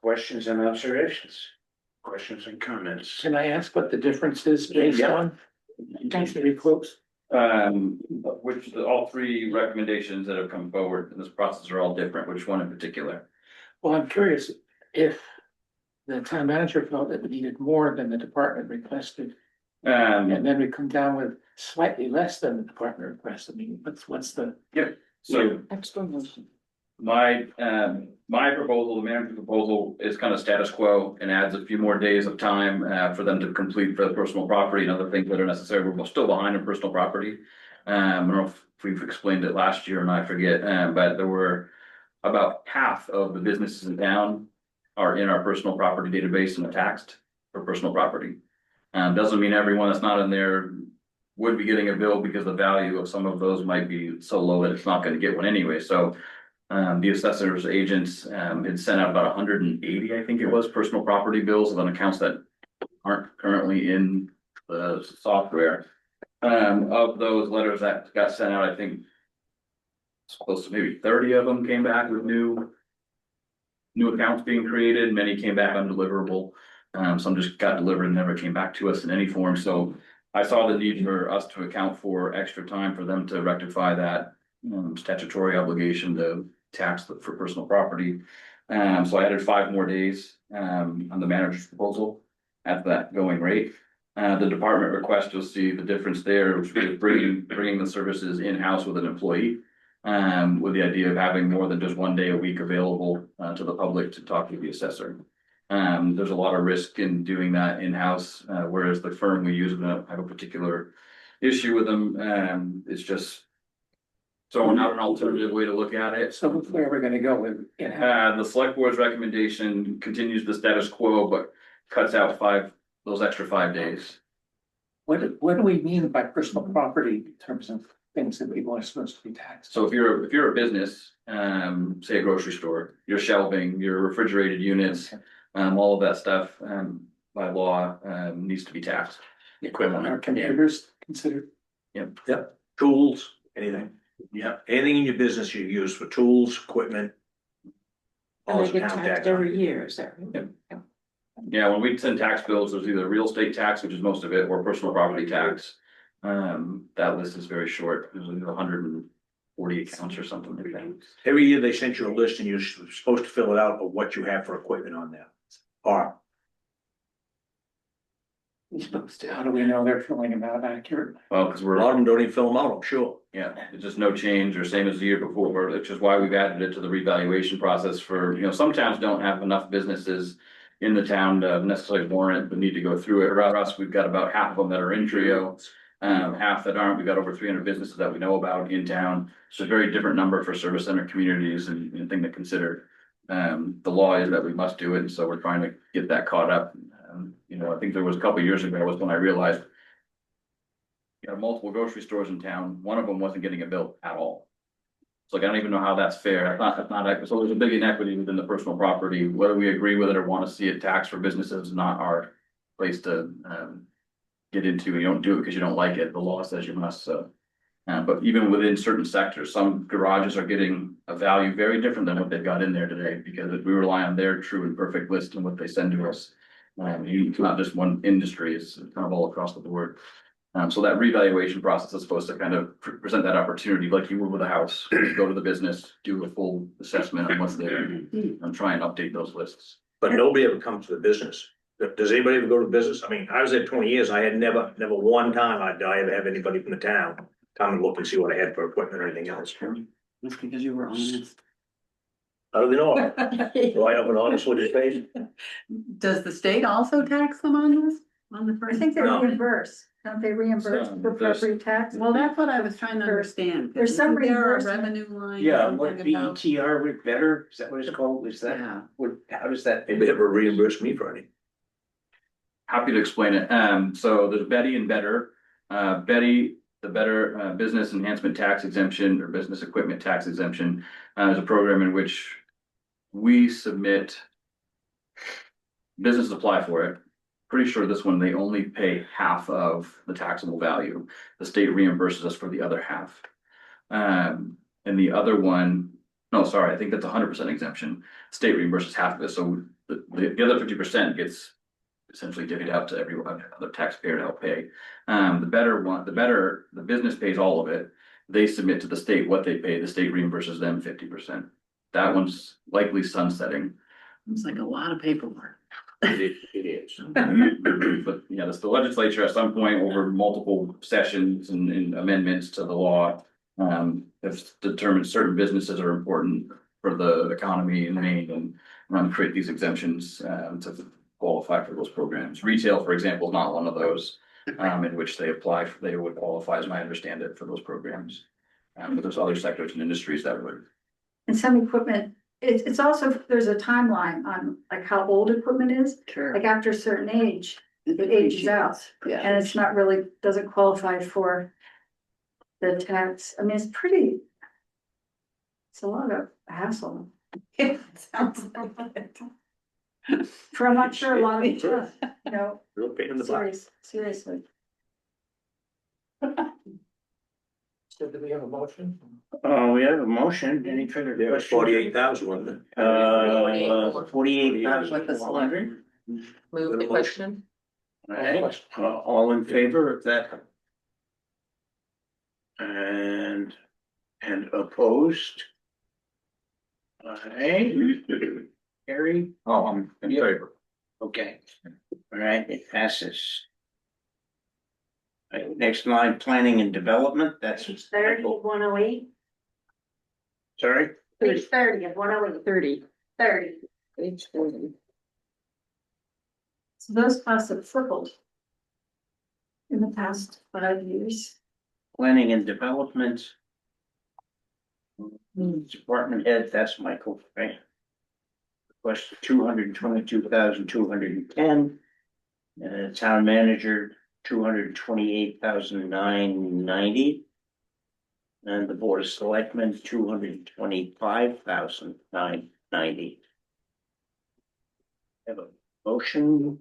Questions and observations? Questions and comments? Can I ask what the difference is based Yeah. on? Thanks to be close. All three recommendations that have come forward in this process are all different, which one in particular? Well, I'm curious if the town manager felt that we needed more than the department requested, and then we come down with slightly less than the department requested. I mean, what's the? So Explanation. my proposal, the manager's proposal is kind of status quo and adds a few more days of time for them to complete for the personal property and other things that are necessary. We're still behind in personal property. I don't know if we've explained it last year and I forget, but there were about half of the businesses in town are in our personal property database and are taxed for personal property. Doesn't mean everyone that's not in there would be getting a bill because the value of some of those might be so low that it's not gonna get one anyway. So The assessor's agents, had sent out about 180, I think it was, personal property bills on accounts that aren't currently in the software. Of those letters that got sent out, I think it's close to maybe 30 of them came back with new accounts being created. Many came back undeliverable. Some just got delivered and never came back to us in any form. So I saw the need for us to account for extra time for them to rectify that statutory obligation to tax for personal property. So I added 5 more days on the manager's proposal at that going rate. The department request, you'll see the difference there, which is bringing the services in-house with an employee. With the idea of having more than just 1 day a week available to the public to talk to the assessor. There's a lot of risk in doing that in-house, whereas the firm we use don't have a particular issue with them. It's just throwing out an alternative way to look at it. So where are we gonna go with? The select board's recommendation continues the status quo, but cuts out those extra 5 days. What do we mean by personal property in terms of things that people are supposed to be taxed? So if you're a business, say a grocery store, your shelving, your refrigerated units, all of that stuff, by law, needs to be taxed. Equipment, are computers considered? Yep, tools, anything. Yeah, anything in your business you use for tools, equipment. And all they get town taxed tax every money. year, is that? right? Yeah, when we send tax bills, there's either real estate tax, which is most of it, or personal property tax. That list is very short. There's 140 accounts or something like that. Every year they sent you a list and you're supposed to fill it out of what you have for equipment on there. Or You're supposed to, how do we know they're filling them out accurate? Well, because a lot of them don't even fill them out, I'm sure. yeah, it's just no change or same as the year before, which is why we've added it to the revaluation process for, some towns don't have enough businesses in the town to necessarily warrant the need to go through it. For us, we've got about half of them that are in Trio, half that aren't. We've got over 300 businesses that we know about in town. It's a very different number for service center communities and thing to consider. The law is that we must do it, and so we're trying to get that caught up. I think there was a couple of years ago was when I realized multiple grocery stores in town. One of them wasn't getting a bill at all. It's like, I don't even know how that's fair. That's not, so there's a big inequity within the personal property, whether we agree with it or want to see it taxed for businesses is not our place to, get into. You don't do it because you don't like it. The law says you must, so. But even within certain sectors, some garages are getting a value very different than what they've got in there today, because we rely on their true and perfect list and what they send to us. It's not just one industry, it's kind of all across the board. So that revaluation process is supposed to kind of present that opportunity, like you would with a house. Go to the business, do a full assessment on what's there, and try and update those lists. But nobody ever comes to the business. Does anybody ever go to the business? I mean, I was there 20 years. I had never one time I ever have anybody from the town come and look and see what I had for equipment or anything else. That's because you were honest. How do they know? Do I have an honest with your face? Does the state also tax them on this? On the I first? think they No. reimburse, don't they reimburse So, for there's- property tax? Well, that's what I was trying to understand. There's some Isn't there a reimbursement. revenue line. or Yeah, something what about- BETR with better, is that what it's called? Is that, Yeah. how does that? They never reimbursed me for any. Happy to explain it. So there's Betty and Better. Betty, the Better Business Enhancement Tax Exemption or Business Equipment Tax Exemption is a program in which we submit. Businesses apply for it. Pretty sure this one, they only pay half of the taxable value. The state reimburses us for the other half. And the other one, no, sorry, I think that's 100% exemption. State reimburses half of it, so the other 50% gets essentially divvied out to every other taxpayer to help pay. The better one, the business pays all of it. They submit to the state what they pay, the state reimburses them 50%. That one's likely sunsetting. It's like a lot of paperwork. It is. But yeah, the legislature at some point over multiple sessions and amendments to the law. Have determined certain businesses are important for the economy in Maine and create these exemptions to qualify for those programs. Retail, for example, is not one of those in which they would qualify, as I understand it, for those programs. But there's other sectors and industries that would. And some equipment, it's also, there's a timeline on like how old equipment is, Sure. like after a certain age, it ages out. Yeah. And it's not really, doesn't qualify for the tax. I mean, it's It's a lot of hassle. It sounds like it. For I'm not sure a lot of it, you know, Real pain in the butt. seriously. So do we have a motion? We have a motion, any further Yeah, questions? 48,000, wasn't it? 48,000. With the select. Move the question. Alright, all in favor of that? And opposed? Alright, Harry, Oh, I'm in favor. okay, alright, it passes. Right, next line, planning and development, that's. Page 30 of 108. Sorry, Page 30 of 108. 30. Page 30. So those costs have tripled in the past 5 years. planning and development. Department head, that's Michael, right? Request 222,210. Town manager, 228,990. And the board of selectmen, 225,990. Have a motion,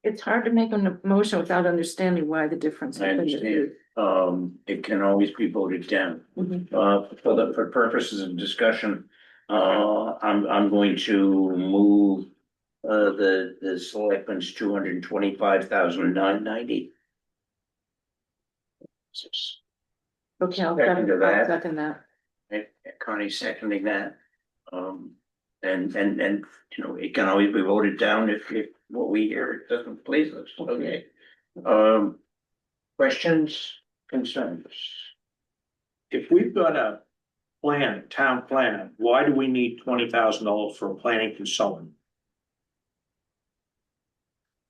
It's hard to make a motion without understanding why the difference. I understand, it can always be voted down. Mhm. For purposes of discussion, I'm going to move. The selectmen's 225,990. Okay, I'll Second to I'll that. second that. Connie seconding that. And, you know, it can always be voted down if what we hear doesn't please us, okay? Questions, concerns? If we've got a town plan, why do we need $20,000 for a planning consultant?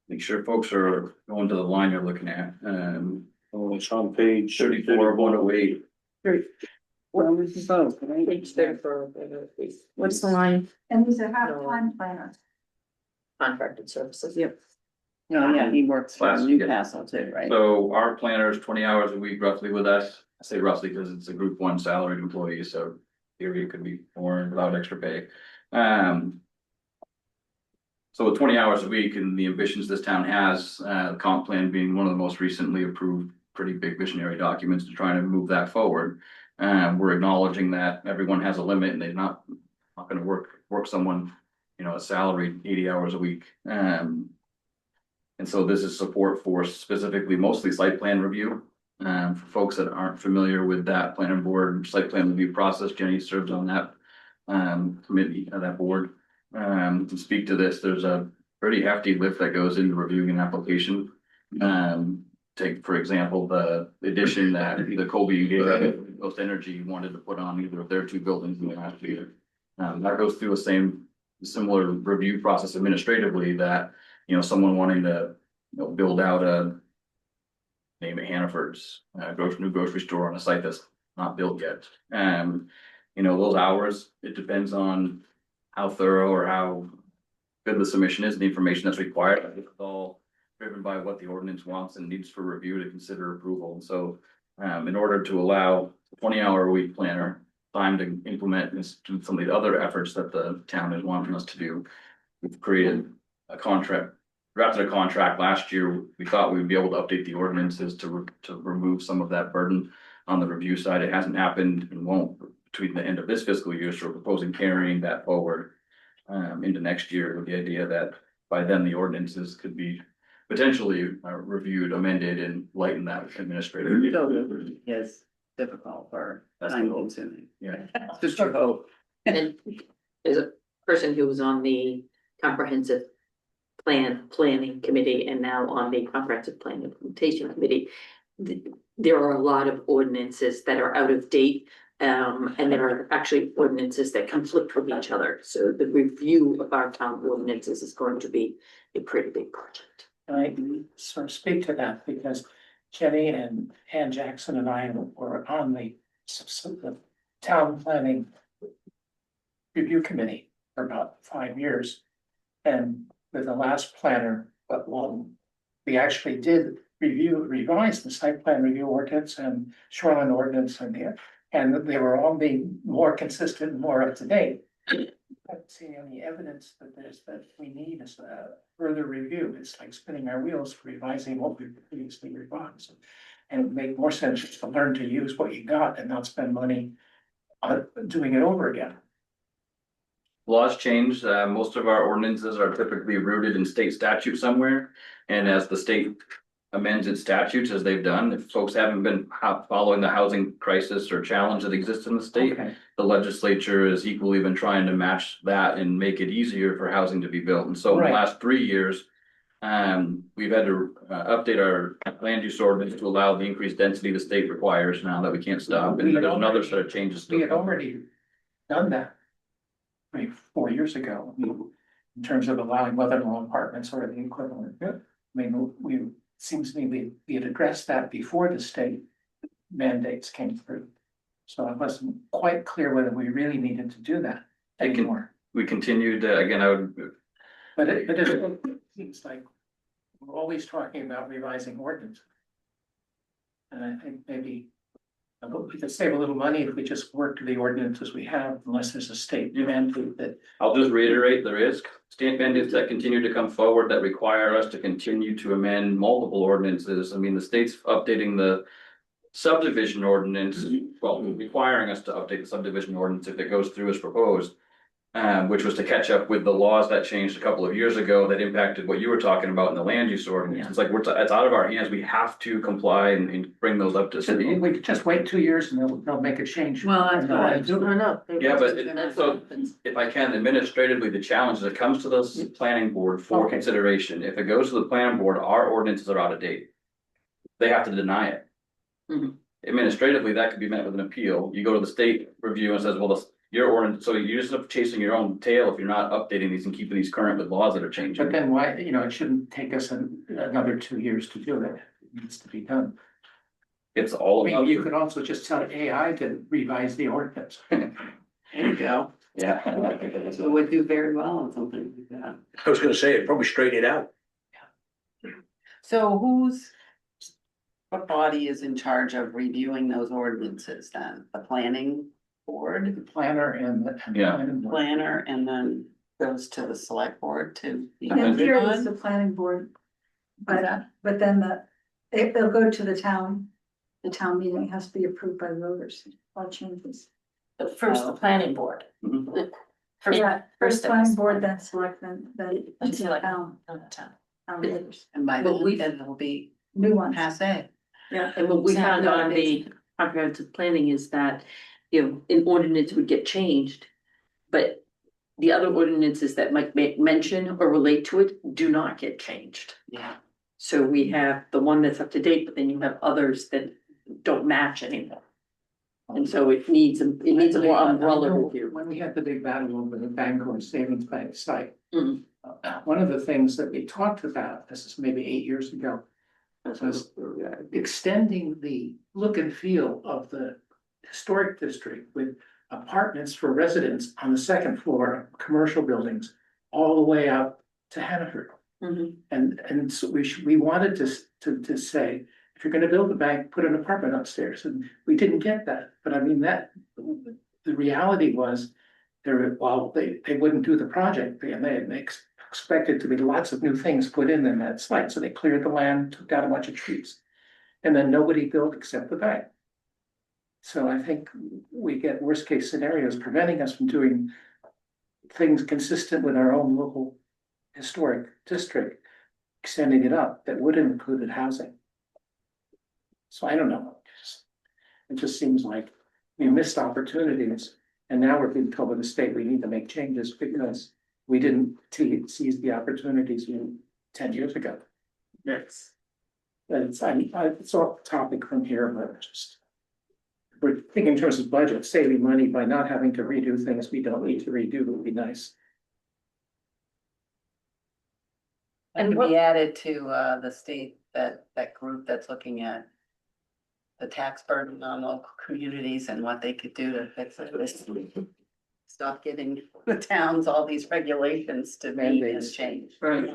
Make sure folks are going to the line you're looking at, Oh, it's on page 34, 108. Well, we can vote, right? Page 34. What's the line? And these are half-time planners. Contracted services. Yep. No, yeah, he works for Last- Newcastle too, right? So our planner is 20 hours a week roughly with us. I say roughly because it's a group one salaried employee, so theory it could be more without extra pay. So with 20 hours a week and the ambitions this town has, the comp plan being one of the most recently approved, pretty big visionary documents to try to move that forward. We're acknowledging that everyone has a limit and they're not gonna work someone, you know, a salaried 80 hours a week. And so this is support for specifically mostly site plan review. For folks that aren't familiar with that planning board site plan review process, Jenny serves on that committee, that board. To speak to this, there's a pretty hefty lift that goes into reviewing an application. Take, for example, the addition that the Colby and Coast Energy wanted to put on either of their two buildings in the last year. That goes through the similar review process administratively that, you know, someone wanting to, you know, build out name it Hannaford's, new grocery store on a site that's not built yet. You know, those hours, it depends on how thorough or how good the submission is, and the information that's required. It's all driven by what the ordinance wants and needs for review to consider approval. And so, in order to allow a 20-hour-a-week planner time to implement and do some of the other efforts that the town is wanting us to do, we've created a contract, drafted a contract last year. We thought we would be able to update the ordinances to remove some of that burden on the review side. It hasn't happened and won't between the end of this fiscal year, so we're proposing carrying that forward into next year with the idea that by then the ordinances could be potentially reviewed, amended, and lighten that administrative. Is difficult or That's the time hope. consuming. Yeah. That's just your hope. And as a person who was on the comprehensive planning committee and now on the comprehensive plan implementation committee, there are a lot of ordinances that are out of date. And there are actually ordinances that conflict with each other. So the review of our town ordinances is going to be a pretty big project. I sort of speak to that because Jenny and Ann Jackson and I were on the town planning review committee for about 5 years. And with the last planner, we actually did revised the site plan review ordinance and shoreline ordinance and they were all being more consistent and more up to date. I haven't seen any evidence that we need as a further review. It's like spinning our wheels for revising what we previously revised. And it would make more sense just to learn to use what you got and not spend money on doing it over again. Laws change, most of our ordinances are typically rooted in state statute somewhere. And as the state amends its statutes, as they've done, if folks haven't been following the housing crisis or challenge that exists in the state, Okay. the legislature has equally been trying to match that and make it easier for housing to be built. And so in the Right. last 3 years, we've had to update our land use ordinance to allow the increased density the state requires now that we can't stop. And We had there's another already- set of changes. We had already done that 4 years ago in terms of allowing mother-in-law apartments or the equivalent. I mean, seems to me we had addressed that before the state mandates came through. So I wasn't quite clear whether we really needed to do that It can- anymore. We continued, again, I would, But it seems like we're always talking about revising ordinance. And I think maybe we could save a little money if we just work to the ordinances we have, unless there's a state mandate that. I'll just reiterate, there is state mandates that continue to come forward that require us to continue to amend multiple ordinances. I mean, the state's updating the subdivision ordinance, well, requiring us to update the subdivision ordinance if it goes through as proposed. Which was to catch up with the laws that changed a couple of years ago that impacted what you were talking about in the land use ordinance. It's like, it's out of our hands. We have to comply and bring those up to speed. We could just wait 2 years and they'll make a change. Well, I And thought, they'll do it. no. Yeah, but so if I can administratively, the challenge is it comes to the planning board for Okay. consideration. If it goes to the planning board, our ordinances are out of date. They have to deny it. Mhm. Administratively, that could be met with an appeal. You go to the state review and says, well, your ordinance, so you just end up chasing your own tail if you're not updating these and keeping these current with laws that are changing. But then why, it shouldn't take us another 2 years to do it. It needs to be done. It's all I mean, about you could also just tell AI to revise the ordinance. There you go. Yeah. So it would do very well on something like that. I was gonna say, it'd probably straighten it out. So what body is in charge of reviewing those ordinances then? The planning board, The planner and the. Yeah. planning board. planner, and then goes to the select board to. be In voted theory, on? it's the planning board, What's that? but then they'll go to the town meeting has to be approved by the voters, all changes. But first, the planning board. Mhm. First, Yeah, first first step planning is board, then selectmen, then to Let's the see, like, town, on the town. voters, And by Well, then, it'll be new ones. passe. Yeah. And what we Sound found on the comprehensive planning is that, an ordinance would get changed. But the other ordinances that might mention or relate to it do not get changed. Yeah. So we have the one that's up to date, but then you have others that don't match anymore. And so it needs a more umbrella review. When we had the big battle over the Bangor Savings Bank site. Mhm. One of the things that we talked about, this is maybe 8 years ago, was extending the look and feel of the historic district with apartments for residents on the second floor of commercial buildings all the way up to Hannaford. Mhm. And so we wanted to say, if you're gonna build a bank, put an apartment upstairs, and we didn't get that, but I mean, the reality was. They wouldn't do the project, and they expected to be lots of new things put in that site, so they cleared the land, took down a bunch of trees. And then nobody built except the bank. So I think we get worst case scenarios preventing us from doing things consistent with our own local historic district, extending it up that would have included housing. So I don't know. It just seems like we missed opportunities, and now we're being told by the state we need to make changes because we didn't seize the opportunities 10 years ago. Yes. It's off topic from here, but we're thinking in terms of budget, saving money by not having to redo things we don't need to redo would be nice. And to be added to the state, that group that's looking at the tax burden on local communities and what they could do to fix it. Stop giving the towns all these regulations to meet and Mandates. change. Right.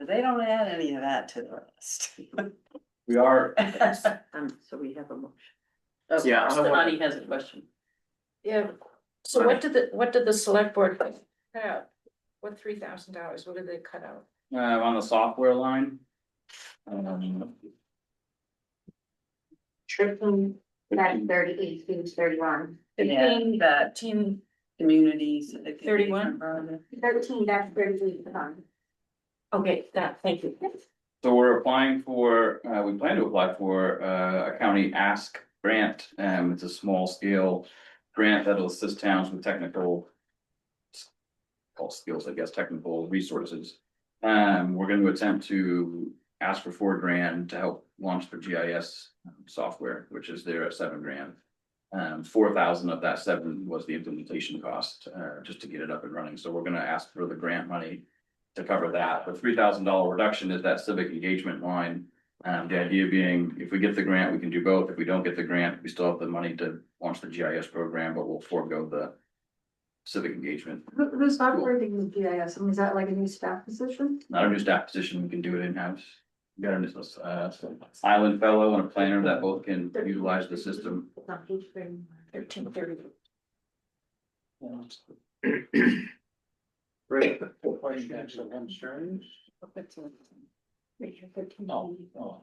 They don't add any of that to the list. We are, So we have a motion. Yeah, I want- Bonnie has a question. Yeah, so what did the select board cut out? What $3,000, what did they cut out? on the software line. That's 38, students 31. And that Team communities. 31? 13, that's 38 fund. Okay, thank you. So we're applying for, we plan to apply for a county ask grant. It's a small scale grant that'll assist towns with technical. Called skills, I guess, technical resources. We're going to attempt to ask for $4,000 to help launch their GIS software, which is there at $7,000. 4,000 of that 7 was the implementation cost, just to get it up and running. So we're going to ask for the grant money to cover that. The $3,000 reduction is that civic engagement line. The idea being, if we get the grant, we can do both. If we don't get the grant, we still have the money to launch the GIS program, but we'll forego the civic engagement. Who's operating the GIS? I mean, is that like a new staff position? Not a new staff position, we can do it in-house. We got an island fellow and a planner that both can utilize the system. It's on page 1330. Great. Financial concerns? Oh, oh.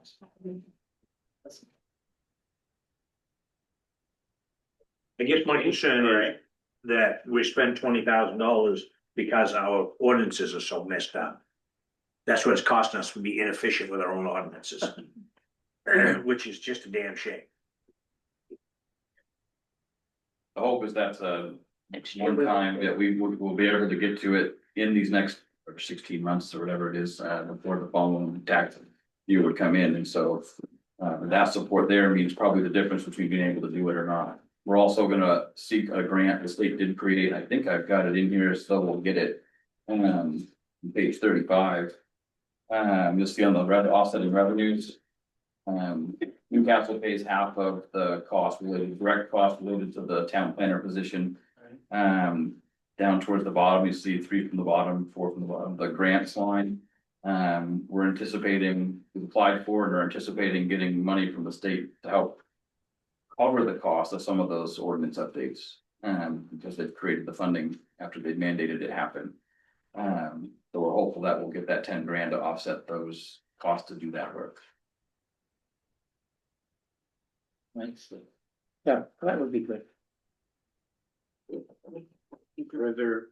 I guess my concern is that we spend $20,000 because our ordinances are so messed up. That's what it's costing us to be inefficient with our own ordinances. Which is just a damn shame. The hope is that's one time that will be able to get to it in these next 16 months or whatever it is, before the following tax year would come in. And so that support there means probably the difference between being able to do it or not. We're also gonna seek a grant the state did create. I think I've got it in here, so we'll get it. Page 35. You'll see on the offsetting revenues. Newcastle pays half of the direct cost related to the town planner position. Down towards the bottom, you see 3 from the bottom, 4 from the bottom, the grants line. We're anticipating, we've applied for and are anticipating getting money from the state to help cover the cost of some of those ordinance updates. Because they've created the funding after they mandated it happen. So we're hopeful that we'll get that $10,000 to offset those costs to do that work. Thanks. Yeah, that would be good. Further.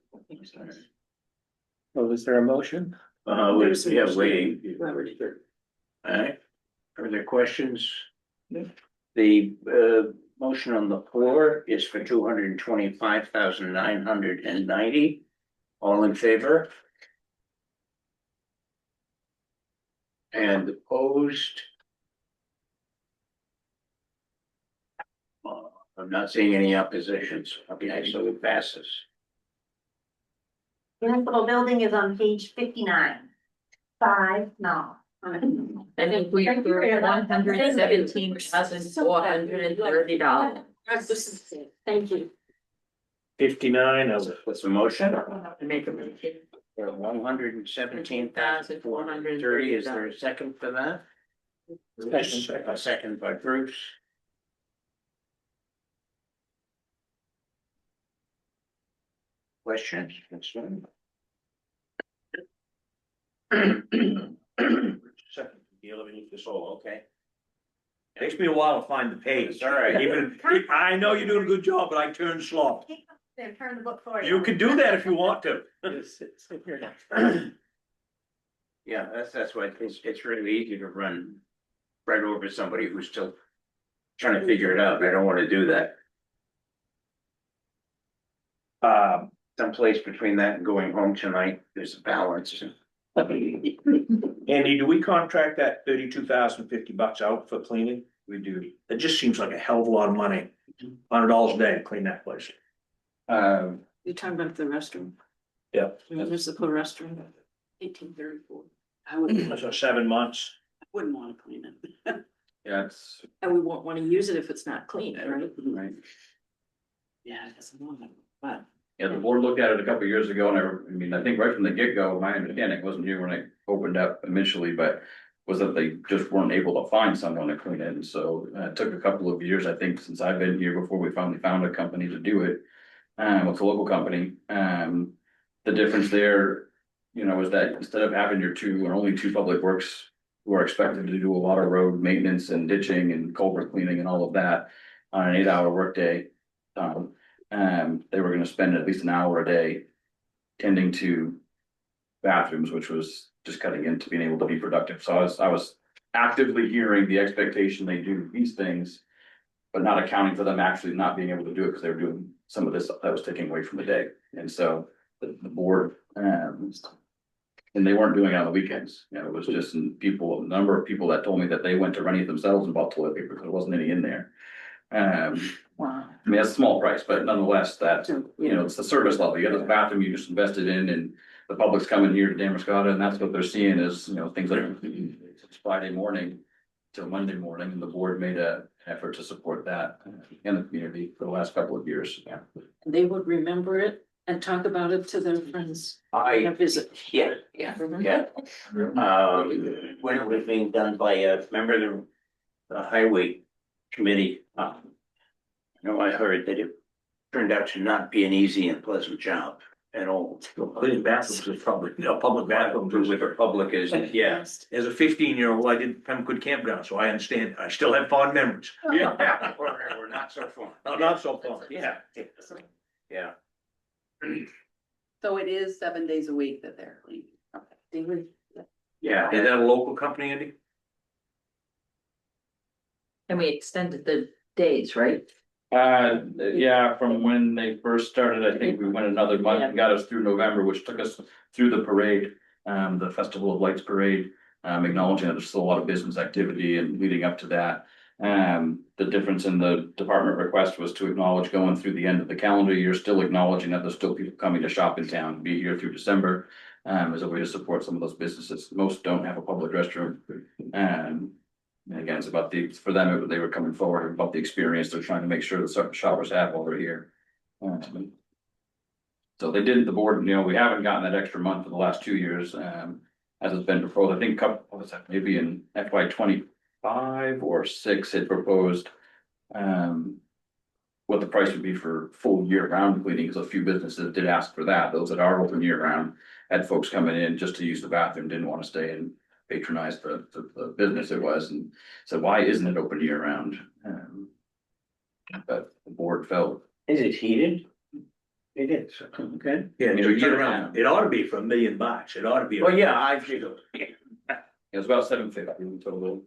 Well, is there a motion? Yeah, waiting. Alright, further questions? The motion on the floor is for 225,990. All in favor? And opposed? I'm not seeing any oppositions. Okay, so it passes. Municipal building is on page 59. 5, no. I think we were $117,430. Thank you. 59 of What's the motion? Make a motion. For 117,430. Is there a second for that? A second by Bruce. Questions, concern? second, you'll leave this all, okay? Takes me a while to find the page. It's all right. Even, I know you're doing a good job, but I turn slow. There, turn the book for You can do that if you want to. Yeah, that's why it's really easy to run right over somebody who's still trying to figure it out. I don't want to do that. Someplace between that and going home tonight, there's a balance. Andy, do we contract that $32,050 out for cleaning? We do. It just seems like a hell of a lot of money. $100 a day to clean that place. You're talking about the restroom? Yeah. Municipal restroom, 1834. I wouldn't, So 7 months. wouldn't want to clean it. Yeah, it's And we won't want to use it if it's not clean, right? right. Yeah, it doesn't want it, but. Yeah, the board looked at it a couple of years ago and I mean, I think right from the get-go, my understanding wasn't here when I opened up initially, but was that they just weren't able to find someone to clean it. And so it took a couple of years, I think, since I've been here before we finally found a company to do it. It's a local company. The difference there, you know, is that instead of having your two or only two public works who are expected to do a lot of road maintenance and ditching and culvert cleaning and all of that on an 8-hour workday, they were gonna spend at least an hour a day tending to bathrooms, which was just cutting into being able to be productive. So I was actively hearing the expectation they do these things, but not accounting for them actually not being able to do it because they were doing some of this that was taking away from the day. And so the board, and they weren't doing it on the weekends. You know, it was just a number of people that told me that they went to run it themselves and bought toilet paper because there wasn't any in there. Wow. I mean, that's a small price, but nonetheless, that, you know, it's the service level. You got the bathroom you just invested in, and the public's coming here to Damariscotta, and that's what they're seeing is, you know, things like it's Friday morning till Monday morning, and the board made an effort to support that in the community for the last couple of years. Yeah. They would remember it and talk about it to their friends. A visit. Yeah, Yeah. yeah. When it was being done by a member of the highway committee, you know, I heard that it turned out to not be an easy and pleasant job at all. Cleaning bathrooms is probably, you know, public bathrooms With the public is, yeah. As a 15-year-old, I did Pembroke campground, so I understand. I still have fond memories. Yeah, we're not so fun. Not so fun. Yeah. Yeah. So it is 7 days a week that they're cleaning. Okay. Yeah. Is that a local company, Andy? And we extended the days, right? Yeah, from when they first started, I think we went another month and got us through November, which took us through the parade, the Festival of Lights parade. Acknowledging that there's still a lot of business activity and leading up to that. The difference in the department request was to acknowledge going through the end of the calendar year, still acknowledging that there's still people coming to shop in town, be here through December. As a way to support some of those businesses. Most don't have a public restroom. And again, it's about for them, they were coming forward about the experience they're trying to make sure that certain shoppers have while they're here. So they did the board, you know, we haven't gotten that extra month for the last 2 years, as it's been proposed. I think what was that, maybe in FY 25 or 6 had proposed what the price would be for full year round cleaning, because a few businesses did ask for that. Those that are open year round had folks coming in just to use the bathroom, didn't want to stay and patronize the business it was, and said, why isn't it open year round? But the board felt. Is it heated? It is, okay. Yeah, You know, year round. It ought to be for $1 million. It ought to be. Well, yeah, I figured. It was about $750 total.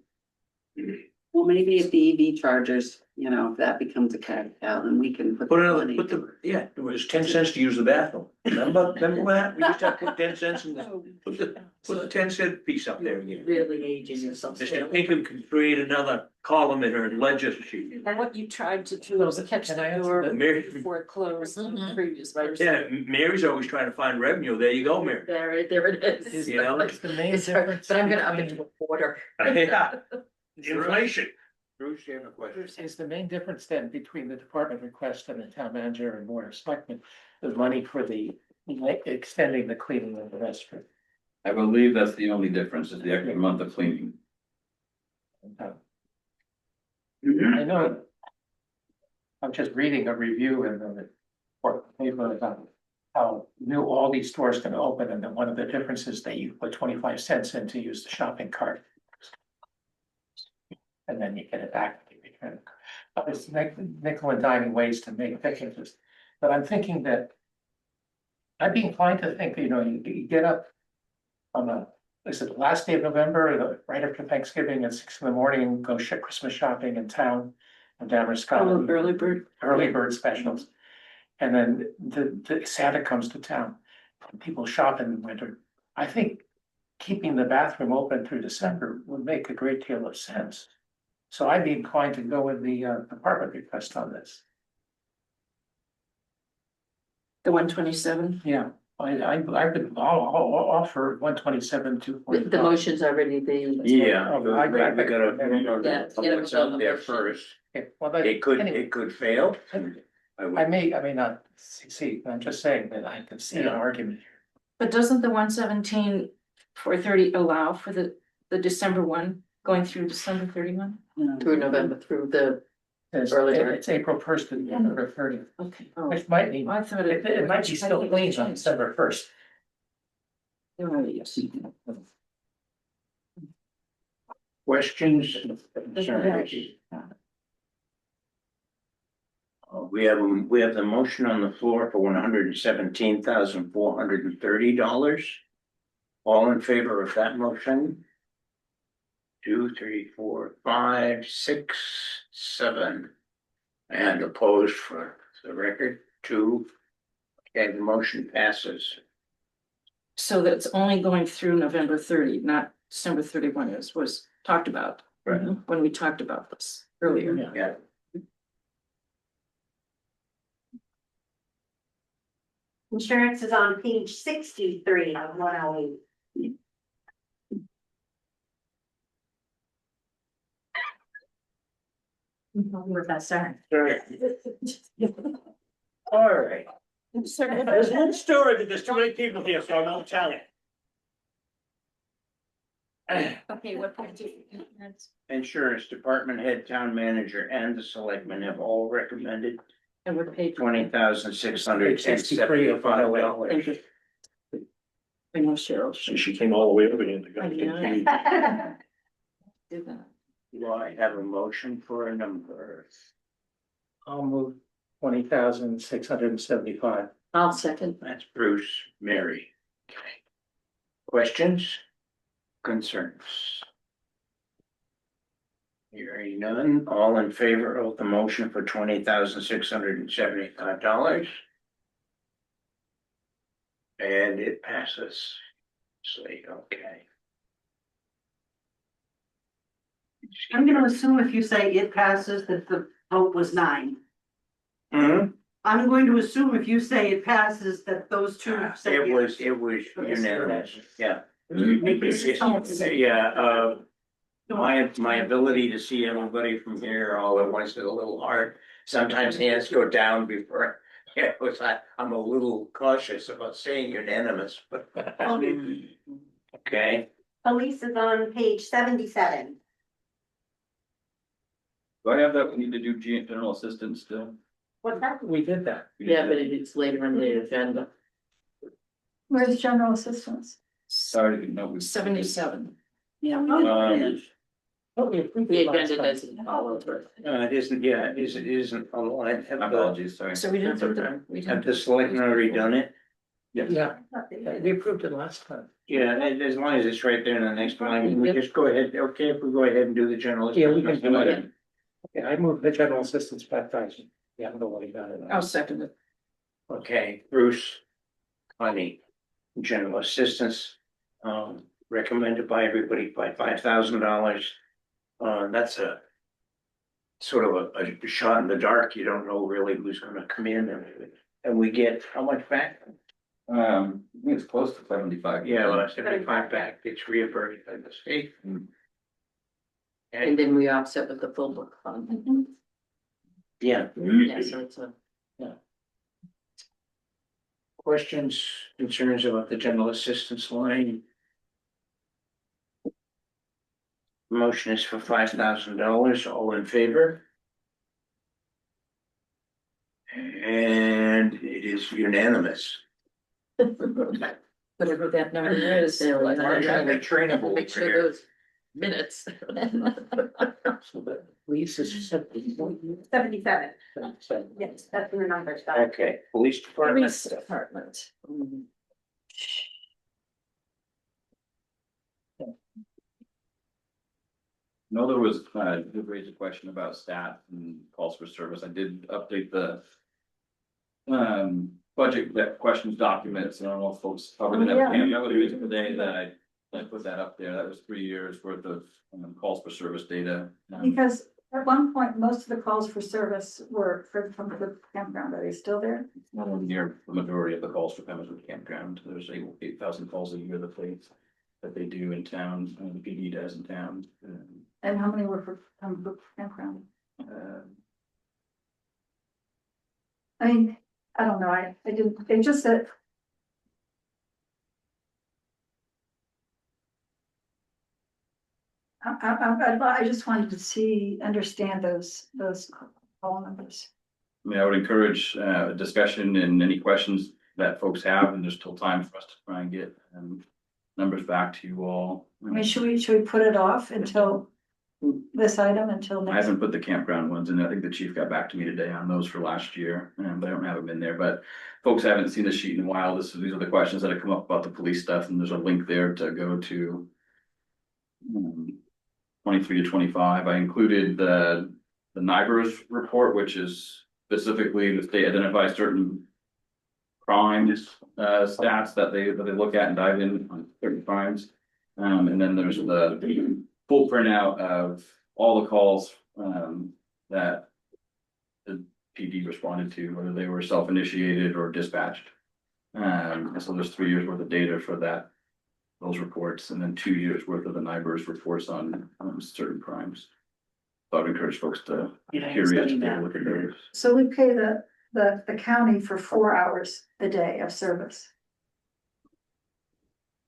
Well, maybe if the EV chargers, you know, if that becomes a cash cow, then we can put. Put the another, money- yeah, it was 10 cents to use the bathroom. Remember that? We used to have to put 10 cents in put the 10-cent piece up there again. Really aging yourself. Mr. Pinkham can create another column in her ledger sheet. And what you tried to do was catch Can I the answer door that? Mary, before it closed in the previous verse. yeah, Mary's always trying to find revenue. There you go, Mary. There it is. You know? It's the main It's hard, difference. but I'm gonna up it between- to a quarter. Yeah. Inflation. Bruce, you have a question? Is the main difference then between the department request and the town manager and board of selectmen, the money for the extending the cleaning of the restroom? I believe that's the only difference, is the extra month of cleaning. I know. I'm just reading a review in the paper about how new all these stores can open, and then one of the differences that you put 25 cents in to use the shopping cart. And then you get it back. When you return it. But it's nickel and diming ways to make differences. But I'm thinking that I'd be inclined to think, you know, you get up on is it the last day of November, or right after Thanksgiving at 6 in the morning, and go Christmas shopping in town in Damariscotta. Early bird specials. And then the Santa comes to town. People shop in the winter. I think keeping the bathroom open through December would make a great deal of sense. So I'd be inclined to go with the department request on this. The 127. Yeah, I would, I'll offer 127, 245. The motion's already being. Yeah, Oh, we I- gotta, Yeah, what's out there first. Okay, well, but anyway, It could fail. I may not succeed, but I'm just saying that I can see an argument here. But doesn't the 117 430 allow for the December one, going through December 31? Through November, through the, Earlier. It's April first to November 30th, Okay. which might mean, I thought it might be still clean on December 1st. Yes. Questions? Concerns? We have the motion on the floor for $117,430. All in favor of that motion? 2, 3, 4, 5, 6, 7. And opposed for the record, 2. Okay, the motion passes. So that's only going through November 30, not December 31 as was talked about. Right. When we talked about this earlier. Yeah. Insurance is on page 63 of 108. With that, sir. All right. There's one story, but there's too many people here, so I won't tell it. Okay, what part do you? Insurance Department Head, Town Manager, and the Selectmen have all recommended And we're paid. $20,675. I know Cheryl. So she came all the way over here. to I go. know. Do that. Do I have a motion for a number? I'll move 20,675. I'll second. That's Bruce, Mary. Okay. Questions? Concerns? Hearing none, all in favor of the motion for $20,675? And it passes. Say, okay. I'm gonna assume if you say it passes, that the vote was 9. Hmm? I'm going to assume if you say it passes, that those two say It was yes. unanimous, yeah. Mm-hmm. Yeah, my ability to see everybody from here all at once is a little hard. Sometimes hands go down before, yeah, I'm a little cautious about saying unanimous, but. Okay, Police is on page 77. do I have that, we need to do general assistance still? What's that? We did that. Yeah, but it's later in the agenda. Where's general assistance? Sorry, no, we. 77. Yeah, we didn't finish. Oh, we approved The it last agenda time. doesn't follow through. it isn't, yeah, it isn't online. My apologies, sorry. So we didn't do that. Have the selectmen already done it? Yeah, we approved it last time. Yeah, as long as it's right there in the next line, we just go ahead, okay, if we go ahead and do the general. Yeah, we can do assistance. it. Yeah, I moved the general assistance 5,000. Yeah, I'm the one who got it. I'll second it. Okay, Bruce, Connie, general assistance, recommended by everybody by $5,000. That's a sort of a shot in the dark. You don't know really who's gonna come in and we get how much back? I think it's close to 75. Yeah, well, 75 back. It's reimbursed by the state. And Okay, then we offset with the full book fund. yeah. Yeah, so it's a. Questions, concerns about the general assistance line? Motion is for $5,000, all in favor? And it is unanimous. Whatever that number is. Trainable. Make sure those minutes. So the police is 77. 77. Yes, that's the number. So. Okay, police department. Police department. No, there was, did raise a question about staff and calls for service. I did update the. Budget questions documents. I don't know if folks covered it. That was the today that I put that up there. That was 3 years worth of calls for service data. Because at one point, most of the calls for service were from the campground. Are they still there? Not only near the majority of the calls for Pemmican Campground. There's 8,000 calls a year that they do in town, and the PD does in town. And how many were for campground? I mean, I don't know, I didn't, it just said. I just wanted to understand those call numbers. I mean, I would encourage discussion and any questions that folks have, and there's still time for us to try and get numbers back to you all. I mean, should we put it off until this item until I next? haven't put the campground ones in. I think the chief got back to me today on those for last year, but I don't have them in there. But folks haven't seen the sheet in a while. These are the questions that have come up about the police stuff, and there's a link there to go to 23 to 25. I included the NIBRS report, which is specifically the state identifies certain crimes stats that they look at and dive in on certain crimes. And then there's the full printout of all the calls that the PD responded to, whether they were self-initiated or dispatched. And so there's 3 years worth of data for those reports, and then 2 years worth of the NIBRS reports on certain crimes. So I'd encourage folks to curious to take a look at those. So we pay the county for 4 hours a day of service.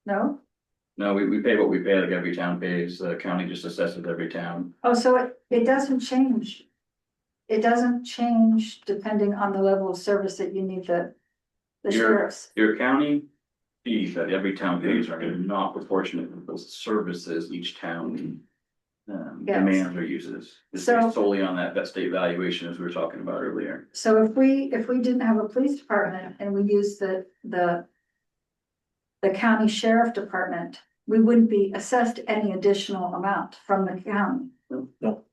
No? No, we pay what we pay, like every town pays, the county just assesses every town. Oh, so it doesn't change. It doesn't change depending on the level of service that you need the sheriffs. Your county fees that every town pays are not proportionate to those services each town Yes. demands or uses. It's So- based solely on that state valuation as we were talking about earlier. So if we didn't have a police department and we used the county sheriff department, we wouldn't be assessed any additional amount from the county. No.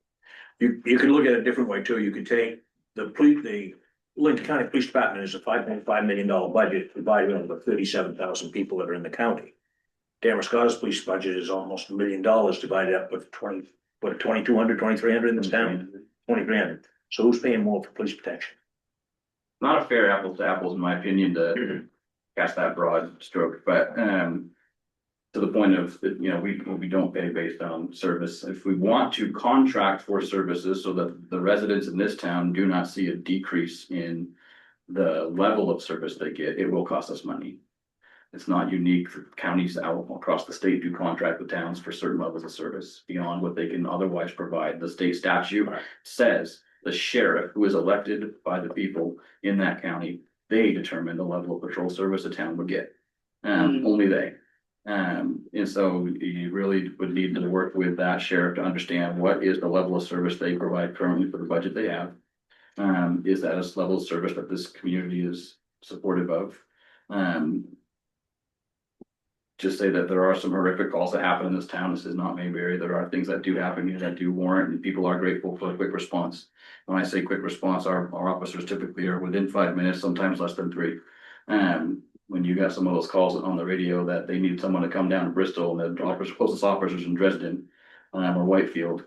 You can look at it a different way too. You could take the Lincoln County Police Department is a $5.5 million budget divided over 37,000 people that are in the county. Damariscotta's police budget is almost $1 million divided up with 2,200, 2,300 in this town, 2,300. So who's paying more for police protection? Not a fair apples to apples, in my opinion, to cast that broad stroke, but to the point of, we don't pay based on service. If we want to contract for services so that the residents in this town do not see a decrease in the level of service they get, it will cost us money. It's not unique for counties out across the state do contract with towns for certain levels of service beyond what they can otherwise provide. The state statute says the sheriff, who is elected by the people in that county, they determine the level of patrol service a town would get. Only they. And so you really would need to work with that sheriff to understand what is the level of service they provide currently for the budget they have. Is that a level of service that this community is supportive of? Just say that there are some horrific calls that happen in this town. This is not Mayberry. There are things that do happen here that do warrant, and people are grateful for a quick response. When I say quick response, our officers typically are within 5 minutes, sometimes less than 3. When you got some of those calls on the radio that they need someone to come down to Bristol and the closest officers in Dresden or Whitefield,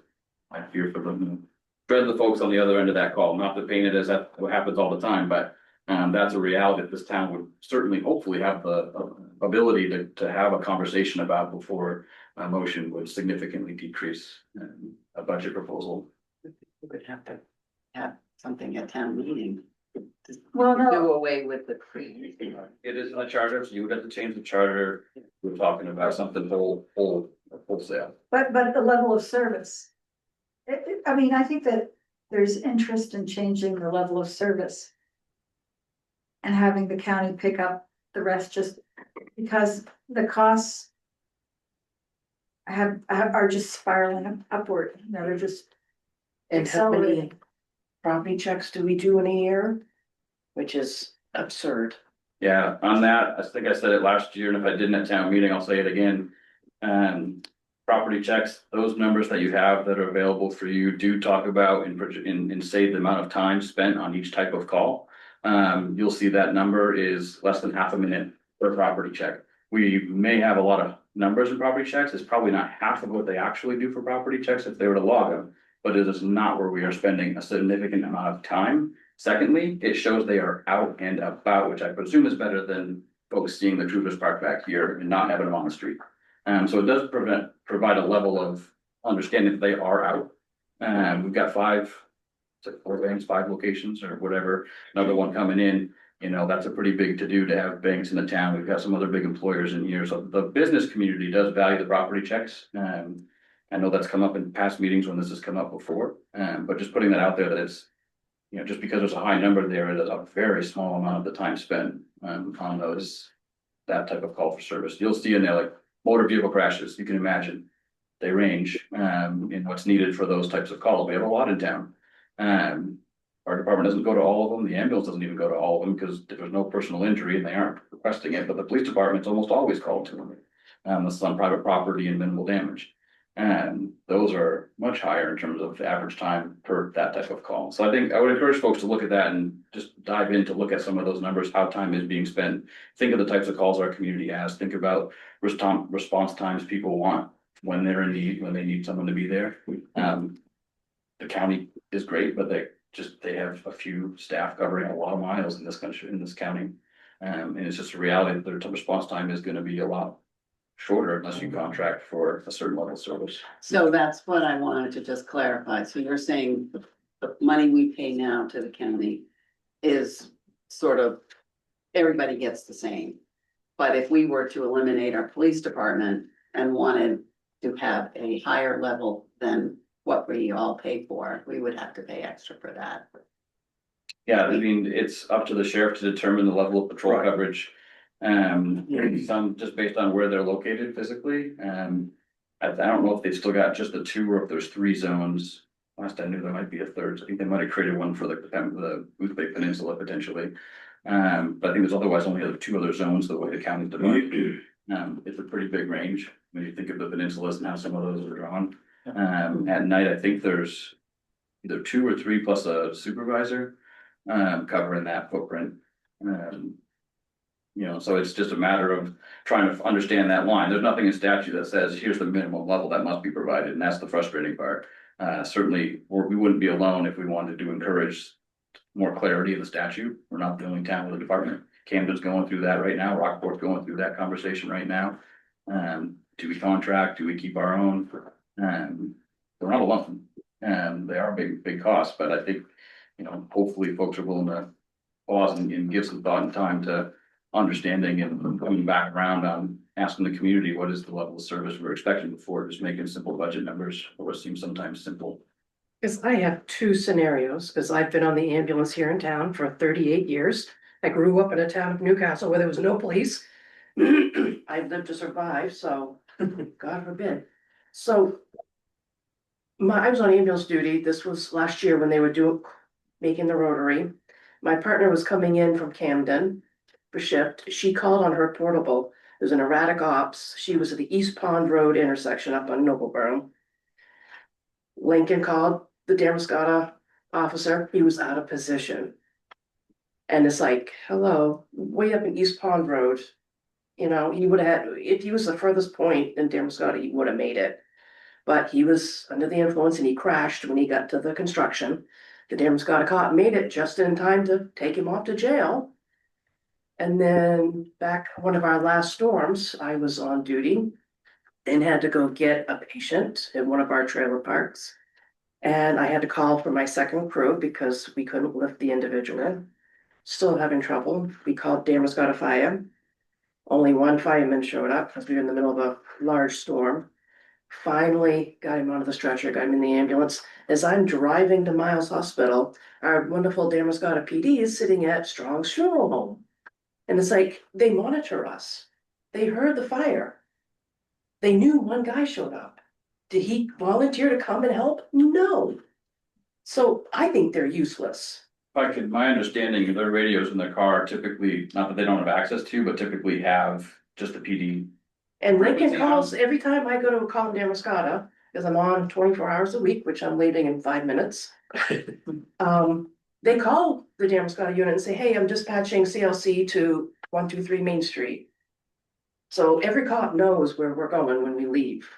I fear for them. Dread the folks on the other end of that call, not to paint it as that what happens all the time, but that's a reality that this town would certainly, hopefully have the ability to have a conversation about before a motion would significantly decrease a budget proposal. We would have to have something at town meeting. Well, no. Do away with the free. It is in the charter, so you would have to change the charter. We're talking about something wholesale. But the level of service. I mean, I think that there's interest in changing the level of service. And having the county pick up the rest just because the costs. Are just spiraling upward, they're just And how many accelerating. property checks do we do in a year? Which is absurd. Yeah, on that, I think I said it last year, and if I didn't at town meeting, I'll say it again. Property checks, those numbers that you have that are available for you do talk about and say the amount of time spent on each type of call. You'll see that number is less than half a minute per property check. We may have a lot of numbers in property checks. It's probably not half of what they actually do for property checks if they were to log them, but it is not where we are spending a significant amount of time. Secondly, it shows they are out and about, which I presume is better than folks seeing the cruisers parked back here and not having them on the street. So it does provide a level of understanding that they are out. We've got 5 banks, 5 locations or whatever, another one coming in, that's a pretty big to do to have banks in the town. We've got some other big employers in here. So the business community does value the property checks. I know that's come up in past meetings when this has come up before, but just putting that out there that it's, you know, just because there's a high number there, it is a very small amount of the time spent, on those, that type of call for service. You'll see in there like motor vehicle crashes, you can imagine. They range, in what's needed for those types of calls. We have a lot in town. Our department doesn't go to all of them. The ambulance doesn't even go to all of them because there's no personal injury and they aren't requesting it, but the police department's almost always called to them. This is on private property and minimal damage. And those are much higher in terms of average time per that type of call. So I think I would encourage folks to look at that and just dive in to look at some of those numbers, how time is being spent. Think of the types of calls our community has. Think about response times people want when they're in need, when they need someone to be there. The county is great, but they have a few staff covering a lot of miles in this country, in this county. And it's just a reality that their response time is gonna be a lot shorter unless you contract for a certain level of service. So that's what I wanted to just clarify. So you're saying the money we pay now to the county is sort of, everybody gets the same. But if we were to eliminate our police department and wanted to have a higher level than what we all pay for, we would have to pay extra for that. Yeah, I mean, it's up to the sheriff to determine the level of patrol Right. coverage. Some just based on where they're located physically. I don't know if they've still got just the two or if there's 3 zones. Last I knew there might be a third. I think they might have created one for the Booth Bay Peninsula potentially. But I think there's otherwise only 2 other zones the way the county's divided. It's a pretty big range when you think of the peninsulas and how some of those are drawn. At night, I think there's either 2 or 3 plus a supervisor covering that footprint. You know, so it's just a matter of trying to understand that line. There's nothing in statute that says, here's the minimum level that must be provided, and that's the frustrating part. Certainly, we wouldn't be alone if we wanted to encourage more clarity in the statute. We're not the only town with a department. Camden's going through that right now. Rockport's going through that conversation right now. Do we contract? Do we keep our own? We're not alone. They are big costs, but I think, you know, hopefully folks are willing to pause and give some thought and time to understanding and coming back around on asking the community, what is the level of service we're expecting before just making simple budget numbers, or what seems sometimes simple. Because I have 2 scenarios, because I've been on the ambulance here in town for 38 years. I grew up in a town of Newcastle where there was no police. I've lived to survive, so God forbid. So I was on ambulance duty. This was last year when they were making the rotary. My partner was coming in from Camden for shift. She called on her portable. There's an erratic ops. She was at the East Pond Road intersection up on Nobleboro. Lincoln called the Damariscotta officer. He was out of position. And it's like, hello, way up in East Pond Road. You know, he would have had, if he was the furthest point in Damariscotta, he would have made it. But he was under the influence and he crashed when he got to the construction. The Damariscotta cop made it just in time to take him off to jail. And then back one of our last storms, I was on duty and had to go get a patient in one of our trailer parks. And I had to call for my second crew because we couldn't lift the individual. Still having trouble. We called Damariscotta Fire. Only 1 fireman showed up because we were in the middle of a large storm. Finally got him onto the stretcher, got him in the ambulance. As I'm driving to Miles Hospital, our wonderful Damariscotta PD is sitting at Strong's Funeral Home. And it's like, they monitor us. They heard the fire. They knew 1 guy showed up. Did he volunteer to come and help? No. So I think they're useless. My understanding of their radios in their car typically, not that they don't have access to, but typically have just the PD. And Lincoln Frequency calls every time I go to a call in Damariscotta, because I'm on 24 hours a week, which I'm leaving in 5 minutes. They call the Damariscotta unit and say, hey, I'm dispatching CLC to 123 Main Street. So every cop knows where we're going when we leave.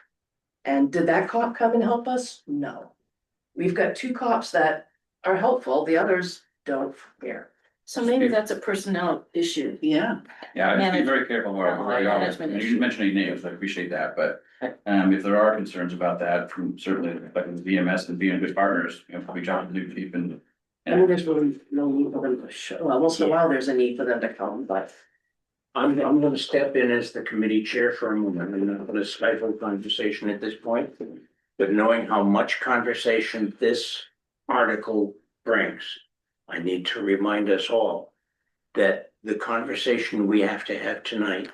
And did that cop come and help us? No. We've got 2 cops that are helpful, the others don't care. So maybe that's a personnel issue. Yeah. Yeah, I just be very careful where you are. Management You issue. didn't mention any names, I appreciate that, but if there are concerns about that from certainly like with VMS and being good partners, you know, probably John, the new chief and. I mean, there's really no need for them to show, well, once in a while, there's a need for them to come, but. I'm gonna step in as the committee chair for a moment. I'm not gonna stifle conversation at this point. But knowing how much conversation this article brings, I need to remind us all that the conversation we have to have tonight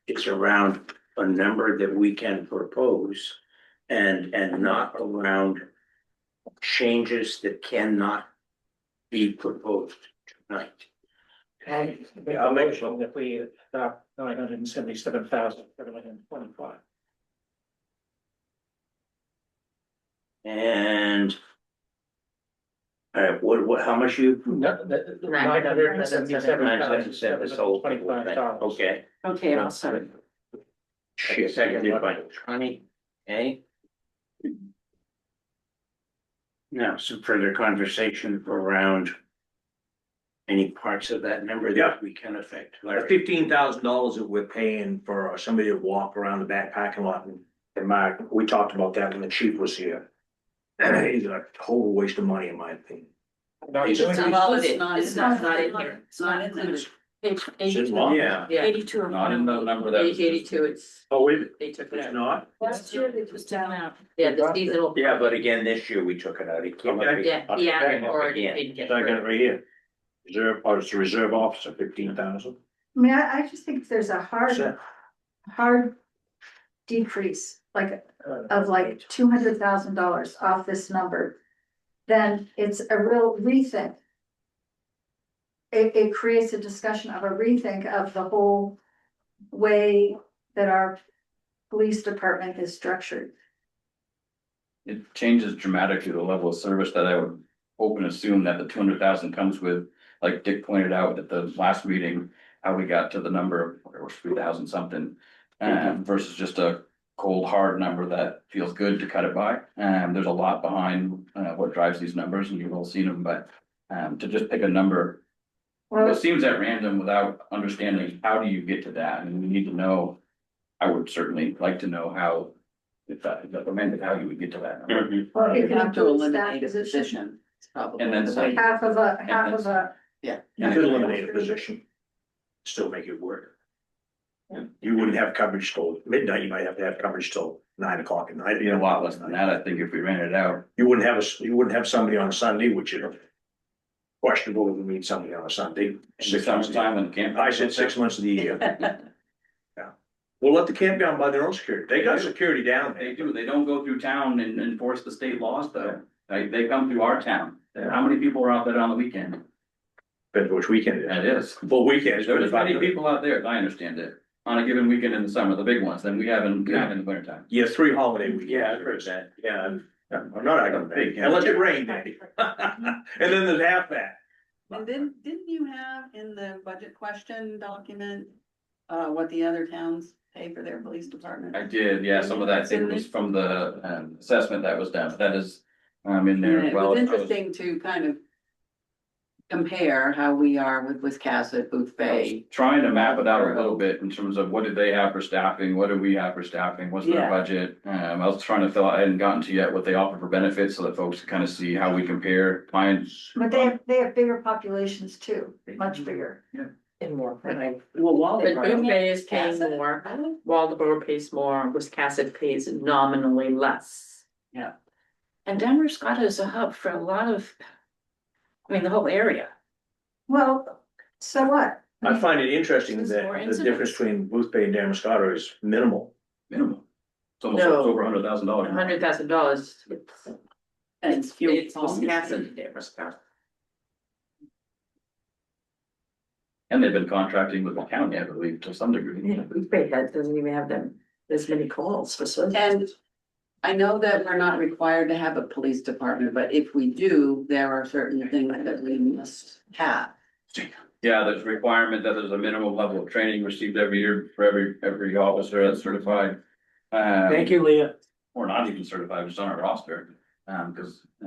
is around a number that we can propose and not around changes that cannot be proposed tonight. I'll make sure that we adopt 977,725. And what, how much you? $977,725. Okay, Okay, I'll second. she seconded by Connie, okay? Now, some further conversation around any parts of that number Yeah. that we can affect. The Larry? $15,000 that we're paying for somebody to walk around the back parking lot and Mark, we talked about that when the chief was here. He's a total waste of money in my opinion. Not It's doing It's it. not, It's not it's in not, there. not in here. It's not in there. Page It's in 82. law. Yeah, Yeah, 82. of Not in the number that. page 82, it's, Oh, wait, they took it it's out. not? Last year they It was just down out. Yeah, the seasonal. yeah, but again, this year we took it out. It came up. Okay. Yeah, he asked Came up for it, he again. didn't get So I got it it. right here. Reserve, oh, it's a reserve officer, 15,000. I mean, I just think if there's a hard decrease, like of like $200,000 off this number, then it's a real rethink. It creates a discussion of a rethink of the whole way that our police department is structured. It changes dramatically the level of service that I would hope and assume that the 200,000 comes with, like Dick pointed out at the last meeting, how we got to the number of, whatever, 3,000 something. Versus just a cold, hard number that feels good to cut it by. There's a lot behind, what drives these numbers, and you've all seen them, but, to just pick a number. Well, It seems at random without understanding how do you get to that, and we need to know. I would certainly like to know how, if that recommended, how you would get to that number. Mhm. well, You it can have to include staff eliminate a position, position. It's probably. And then the some. way- half of a, Yeah. You could eliminate a position, still make it work. You wouldn't have coverage till midnight, you might have to have coverage till 9 o'clock at night. It'd be a lot less than that, I think, if we ran it out. You wouldn't have somebody on Sunday, which is questionable if we need somebody on a Sunday. In the summertime when camp. I said 6 months of the year. Yeah. We'll let the campground buy their own security. They got security down They there. do, they don't go through town and enforce the state laws though, like, they come through our town. How many people are out there on the weekend? Depends which weekend it That is. is. Well, weekends. There's many people out there, as I understand it, on a given weekend in the summer, the big ones, than we have in the winter time. Yeah, 3 holiday weekends. Yeah, I've heard that. Yeah, I'm not acting big, unless it rained, Danny. And then there's half that. And didn't you have in the budget question document, what the other towns pay for their police department? I did, yeah, some of that thing was from the assessment that was done, that is in there And as it well. was interesting to kind of compare how we are with Wiscasset, Booth I was Bay. trying to map it out a little bit in terms of what did they have for staffing, what do we have for staffing, what's their Yeah. budget? I was trying to fill out, I hadn't gotten to yet what they offer for benefits, so that folks can kind of see how we compare, find. but they have bigger populations too, much bigger. And more. Well, But Waldeboro. Green Bay is paying Wiscasset. more, Waldeboro pays more, Wiscasset pays nominally less. And Damariscotta is a hub for a lot of, I mean, the whole area. Well, so what? I find it interesting There's that more the incidents. difference between Booth Bay and Damariscotta is minimal. Minimum. It's almost No. over $100,000. $100,000. And it's fuel. It's Wiscasset and Damariscotta. And they've been contracting with the county, I believe, to some degree. Yeah, Green Bay doesn't even have them, as many calls for service. And I know that we're not required to have a police department, but if we do, there are certain things that we must have. Yeah, there's a requirement that there's a minimum level of training received every year for every officer that's certified. Thank you, Leah. Or not even certified, just on our roster, because, I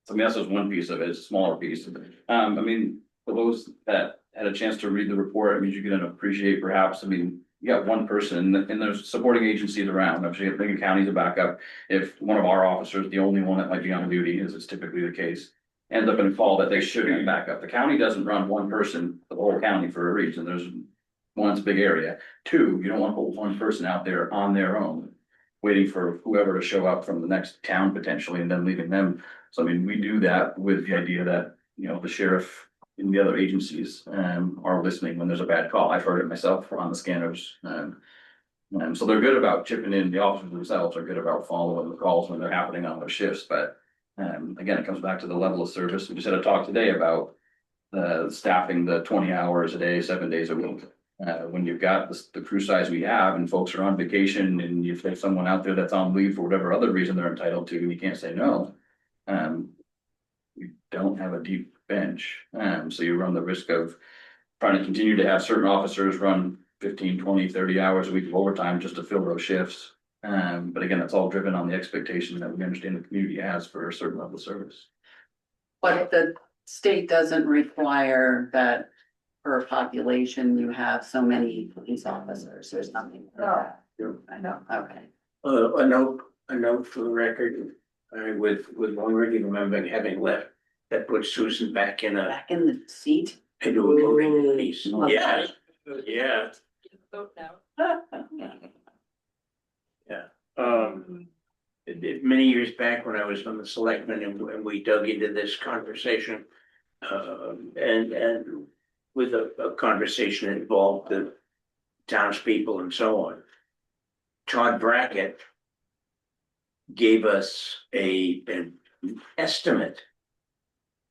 mean, that's just one piece of it, it's a smaller piece. I mean, for those that had a chance to read the report, I mean, you can appreciate perhaps, I mean, you got one person and there's supporting agencies around, obviously, Lincoln County's a backup. If one of our officers, the only one that might be on duty, as it's typically the case, ends up in fall that they should have backup. The county doesn't run one person, the whole county for a reason. There's one, it's a big area. Two, you don't want to put one person out there on their own waiting for whoever to show up from the next town potentially and then leaving them. So I mean, we do that with the idea that, you know, the sheriff and the other agencies are listening when there's a bad call. I've heard it myself on the scanners. So they're good about chipping in. The officers themselves are good about following the calls when they're happening on their shifts, but again, it comes back to the level of service. We just had a talk today about staffing the 20 hours a day, 7 days a week. When you've got the crew size we have and folks are on vacation and you have someone out there that's on leave for whatever other reason they're entitled to, and you can't say no. We don't have a deep bench. So you run the risk of trying to continue to have certain officers run 15, 20, 30 hours a week of overtime just to fill those shifts. But again, that's all driven on the expectation that we understand the community has for a certain level of service. But the state doesn't require that per population, you have so many police officers or something. No. I know, okay. A note for the record, with already remembering having left, that puts Susan back in Back in the seat. into a voting piece. Yeah, yeah. Vote now. Many years back when I was on the selectmen and we dug into this conversation. And with a conversation involved the townspeople and so on. Todd Brackett gave us an estimate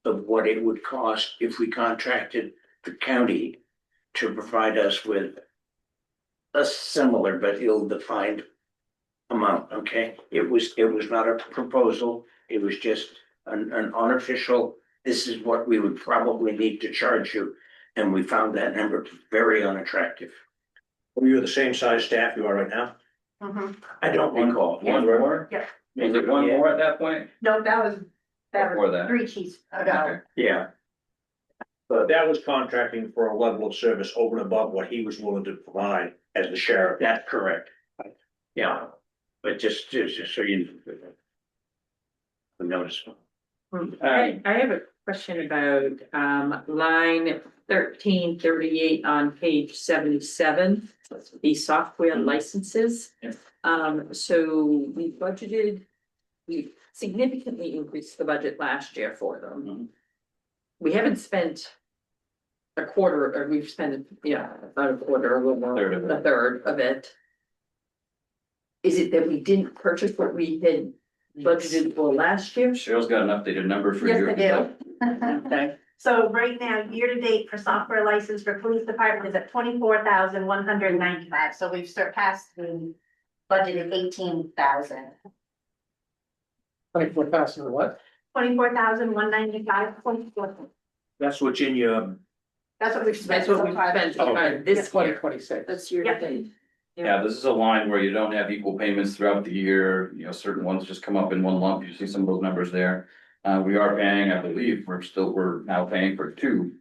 of what it would cost if we contracted the county to provide us with a similar but ill-defined amount, okay? It was not a proposal, it was just an unofficial, this is what we would probably need to charge you. And we found that number very unattractive. Are you the same size staff you are right now? I don't recall. One more? Yeah. Was it one more at that point? No, that Before was that. 3 chiefs ago. Yeah, But that was contracting for a level of service over and above what he was willing to provide as the sheriff. that's correct. Yeah, but just so you notice. I have a question about line 1338 on page 77, the software licenses. Yes. So we significantly increased the budget last year for them. We haven't spent a quarter, or we've spent, about a quarter, a little more, Third of it. a third of it. Is it that we didn't purchase what we had budgeted for last year? Cheryl's got an updated number for Yes, you. I do. Okay. So right now, year to date for software license for police department is at 24,195, so we've surpassed the budget of 18,000. 24,000 or what? 24,195, 24. That's what's in your, That's what we've spent That's what so we've far. spent so far this Twenty year. twenty-six. That's year to date. Yeah, this is a line where you don't have equal payments throughout the year, certain ones just come up in one lump, you see some of those numbers there. We are paying, I believe, we're now paying for 2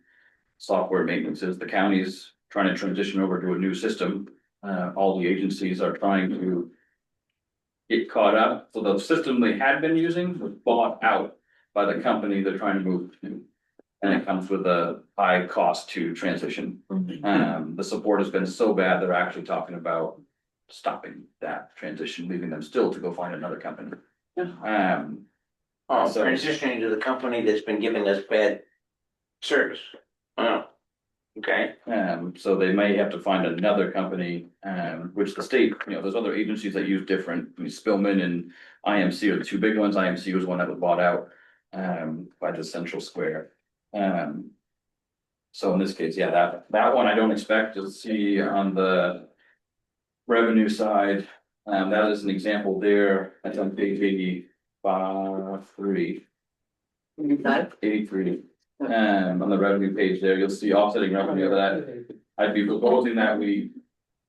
software maintenances, the county's trying to transition over to a new system. All the agencies are trying to get caught up, so the system they had been using was bought out by the company they're trying to move to. And it comes with a high cost to transition. The support has been so bad, they're actually talking about stopping that transition, leaving them still to go find another company. So- Transitioning to the company that's been giving us bad service. Oh, okay. So they may have to find another company, which the state, there's other agencies that use different, Spillman and IMC are the 2 big ones. IMC was one that was bought out by the Central Square. So in this case, yeah, that one I don't expect. You'll see on the revenue side, that is an example there. That's on page 83. On the revenue page there, you'll see offsetting revenue of that. I'd be proposing that we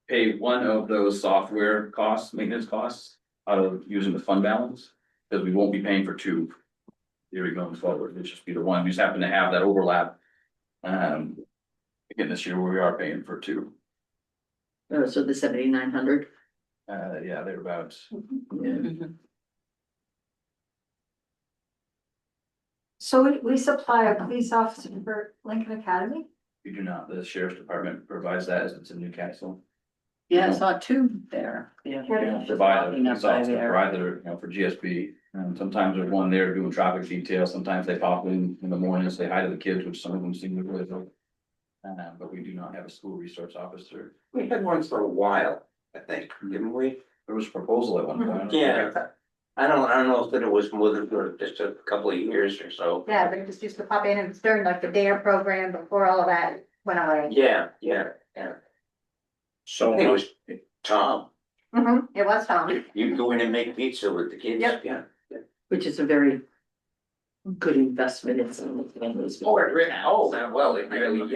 pay one of those software costs, maintenance costs, out of using the fund balance, because we won't be paying for 2. Here we go forward, it'll just be the one, we just happen to have that overlap. Again, this year we are paying for 2. So the 7,900. Yeah, they're about. So we supply a police officer for Lincoln Academy? We do not, the sheriff's department provides that as it's in Newcastle. Yeah, I saw two there. Yeah. Provide, Walking up by there. provide their, for GSB, and sometimes there's one there doing traffic detail, sometimes they pop in the morning and say hi to the kids, which some of them seem to really like. But we do not have a school resource officer. We had one for a while, I think, didn't we? There was a proposal at one point. Yeah. I don't know if that it was more than just a couple of years or so. Yeah, they just used to pop in and it's during like the DARE program before all of that went away. Yeah. So It was Tom, It was Tom. you go in and make pizza with the kids? Yep. Yeah. Which is a very good investment in some of the families. Well, it really, I am a it really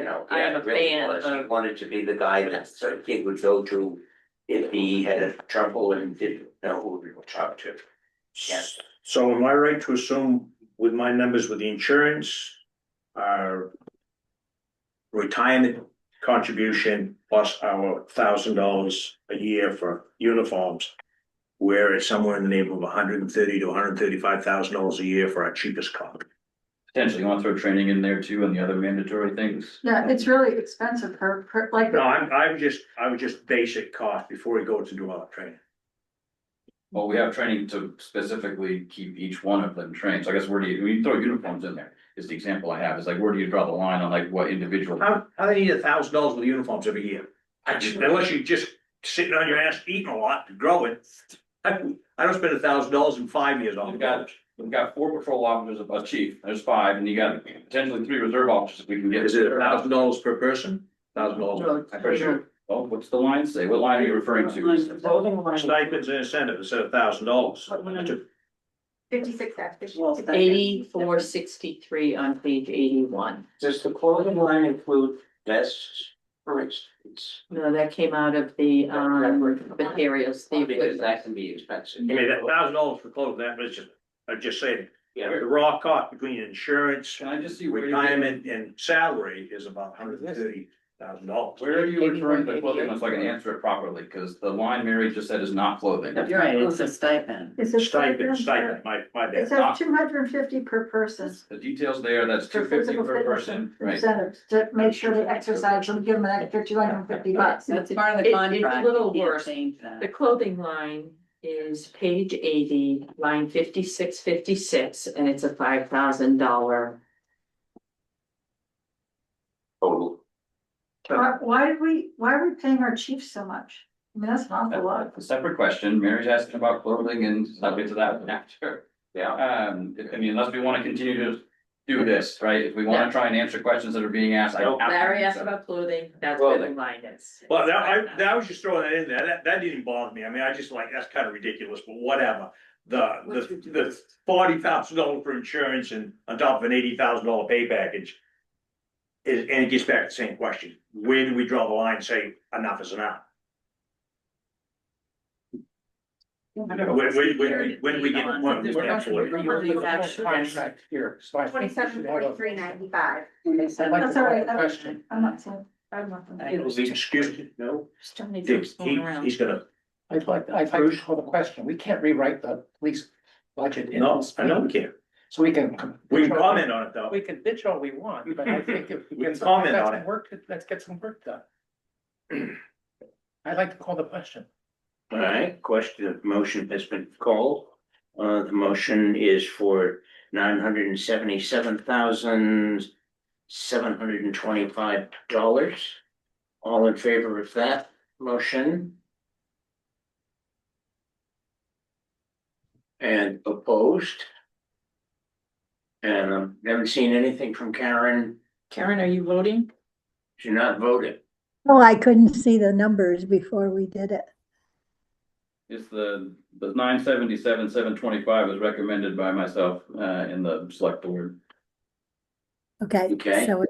fan was. He of- wanted to be the guy that the kid would go to if he had trouble and didn't know who he would talk to. Yeah. So am I right to assume with my numbers with the insurance, our retirement contribution plus our $1,000 a year for uniforms, we're at somewhere in the neighborhood of $130,000 to $135,000 a year for our cheapest car? Potentially, you want to throw training in there too, and the other mandatory things. Yeah, it's really expensive per, like. No, I was just basic cost before we go to do all the training. Well, we have training to specifically keep each one of them trained, so I guess where do you throw uniforms in there, is the example I have, is like, where do you draw the line on like what individual? How do they need $1,000 with uniforms every year? Unless you're just sitting on your ass eating a lot and growing. I don't spend $1,000 in 5 years on We've got 4 patrol officers, a chief, there's 5, and you got potentially 3 reserve officers if we can get. Is it $1,000 per person? $1,000. I'm pretty sure. Oh, what's the line say? What line are you referring to? Stipends and incentive instead of $1,000. 56 X. 8463 on page 81. Does the clothing line include vests, for instance? No, that came out of the materials, the Because that can be expensive. I mean, that $1,000 for clothing, that was just, I'm just saying, the raw cost between insurance, Can I just see where you're retirement and salary is about $130,000. Where are you referring to clothing, so I can answer it properly, because the line Mary just said is not clothing. You're right, it's a stipend. It's a Stipend, stipend. my bad. It says 250 per person. The details there, that's For 250 physical per fitness person, right? incentives, to make sure they exercise, so we give them an extra $250. That's part of the It's a contract. little You can't worse. change that. The clothing line is page 80, line 5656, and it's a $5,000. Total. Why are we paying our chiefs so much? I mean, that's an awful lot. That's a separate question, Mary's asking about clothing, and I'll get to that after. Yeah. I mean, unless we wanna continue to do this, right, if we wanna try and answer questions that are being asked. I don't have to Larry asked answer. about clothing, that's where the line is. Well, that was just throwing that in there, that didn't bother me, I mean, I just like, that's kind of ridiculous, but whatever. The $40,000 for insurance and on top of an $80,000 pay package. And it gets back to the same question, where do we draw the line, and say enough is enough? When do we get? Contract here. So I think we should have a- 2743.95. I'd like That's to all call right, the question. I'm not saying, I'm not. Excuse me, no, Just trying to Dick, keep going around. he's gonna, I'd like to call the question. We can't rewrite the police budget. in no, this I know we meeting. can't, So we can. we can comment on it though. We can bitch all we want, but I think if we We can can comment on it. let's get some work done. I'd like to call the question. All right, question, motion has been called. The motion is for $977,725. All in favor of that motion? And opposed? And haven't seen anything from Karen. Karen, are you voting? She's not voted. Oh, I couldn't see the numbers before we did it. It's the 977,725 was recommended by myself, in the select board. Okay. Okay. So,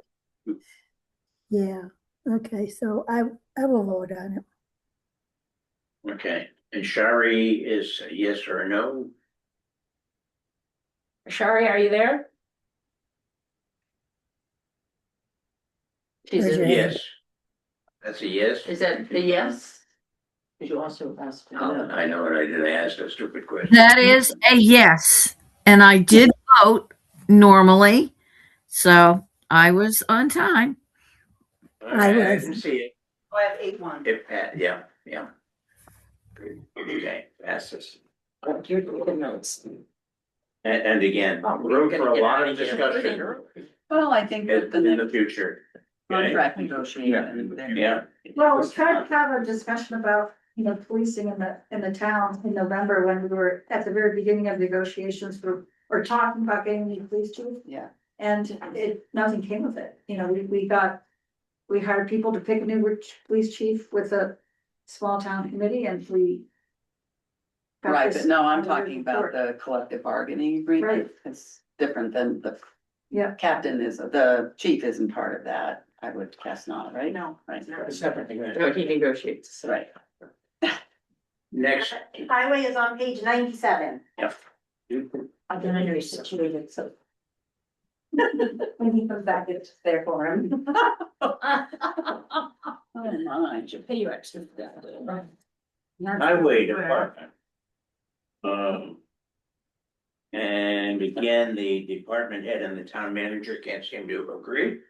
yeah, okay, so I will vote on it. Okay, and Shari is a yes or a no? Shari, are you there? She's Raise a your hand. Yes. That's a yes? Is that the yes? Did you also ask? Oh, I know what I did. I asked a stupid question. That is a yes, and I did vote normally, so I was on time. All right, I was. didn't see it. I have 8-1. It, yeah. Yeah. Okay, passes. You're taking notes. And again, Oh, we're room for gonna a get lot out of of here. discussion Well, I think with the in the next future. Okay? contract negotiation. Yeah, Well, we tried to have a discussion about, policing in the town in November when we were at the very beginning of negotiations for, or talking about getting the police chief. Yeah. And nothing came of it, we hired people to pick a new police chief with a small town committee and we. got Right, this but no, I'm on the talking about report. the collective bargaining agreement. Right. It's different than the Yeah. the chief isn't part of that. I would guess not, right? No. Right. A separate thing. No, he negotiates. so. Right. next, Highway is on page 97. I'm gonna be situated, so. When he comes back, it's there for him. Oh, my. Should pay you extra for that, right? highway department. And again, the department head and the town manager can't seem to agree.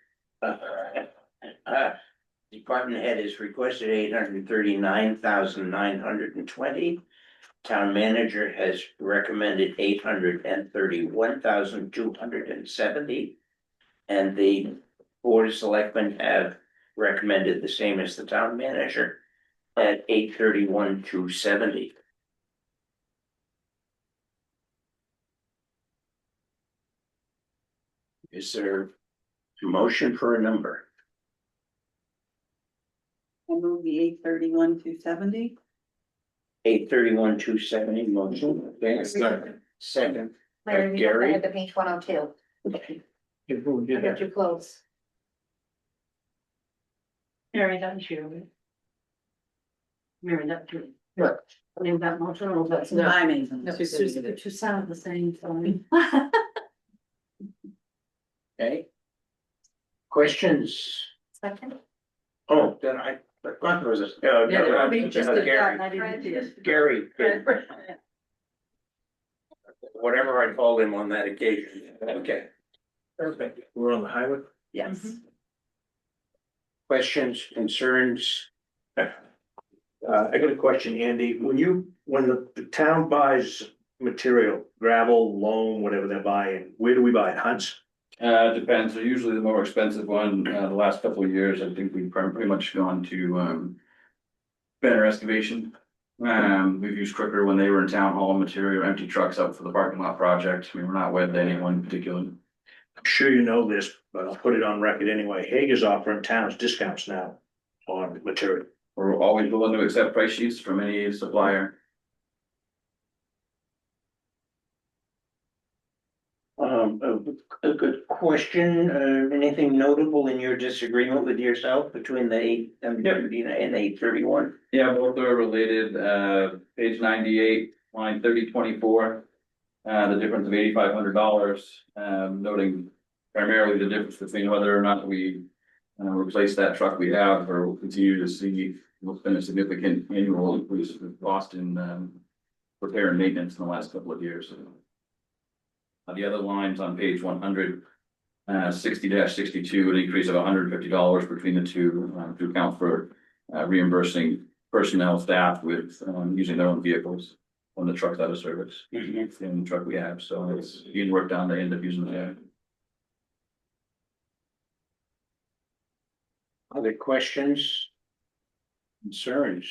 Department head has requested 839,920. Town manager has recommended 831,270. And the board of selectmen have recommended the same as the town manager at 831,270. Is there a motion for a number? I move the 831,270. 831,270 motion. Okay, second. Larry, we Gary? at the page 102. Okay. Who I did got that? you close. Mary, that's you. Mary, that's you. What? I mean, that motion, or that's. No. I made them. You sound the same, sorry. Okay. Questions? Second. Oh, then I thought there was a, Yeah, no, we just did Gary, that, and I didn't see it. Gary. Whatever I called him on that occasion. Okay. Perfect. We're on the highway. Yes. Questions, concerns? I got a question, Andy. When the town buys material, gravel, loam, whatever they're buying, where do we buy it? Hunts? Depends, they're usually the more expensive one, the last couple of years, I think we've pretty much gone to, Banner excavation. We've used Crooker when they were in town hall material, empty trucks out for the parking lot project, we were not wed to anyone in particular. I'm sure you know this, but I'll put it on record anyway. Hague is offering towns discounts now on material. We're always willing to accept price sheets from any supplier. A good question, anything notable in your disagreement with yourself between the 830 and 831? Yeah, both are related, page 98, line 3024. The difference of $8,500, noting primarily the difference between whether or not we replace that truck we have or we'll continue to see what's been a significant annual increase in cost in repair and maintenance in the last couple of years. The other lines on page 100, 60-62, an increase of $150 between the two to account for reimbursing personnel staff with using their own vehicles when the truck's out of service. It's the only truck we have, so it's being worked on, they end up using that. Other questions? Concerns?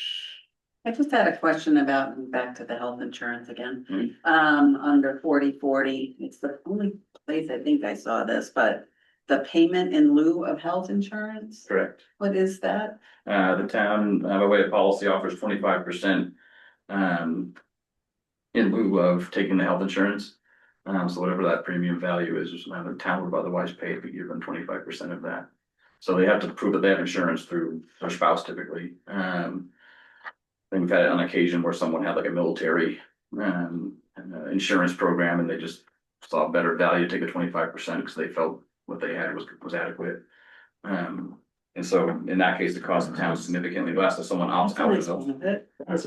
I just had a question about, back to the health insurance again. Mhm. Under 4040, it's the only place I think I saw this, but the payment in lieu of health insurance, Correct. what is that? The town, by way of policy, offers 25% in lieu of taking the health insurance. So whatever that premium value is, the town would otherwise pay if we give them 25% of that. So they have to prove that they have insurance through their spouse typically. And we've had it on occasion where someone had like a military insurance program and they just saw a better value to take the 25% because they felt what they had was adequate. And so in that case, the cost of town is significantly less if someone opts out.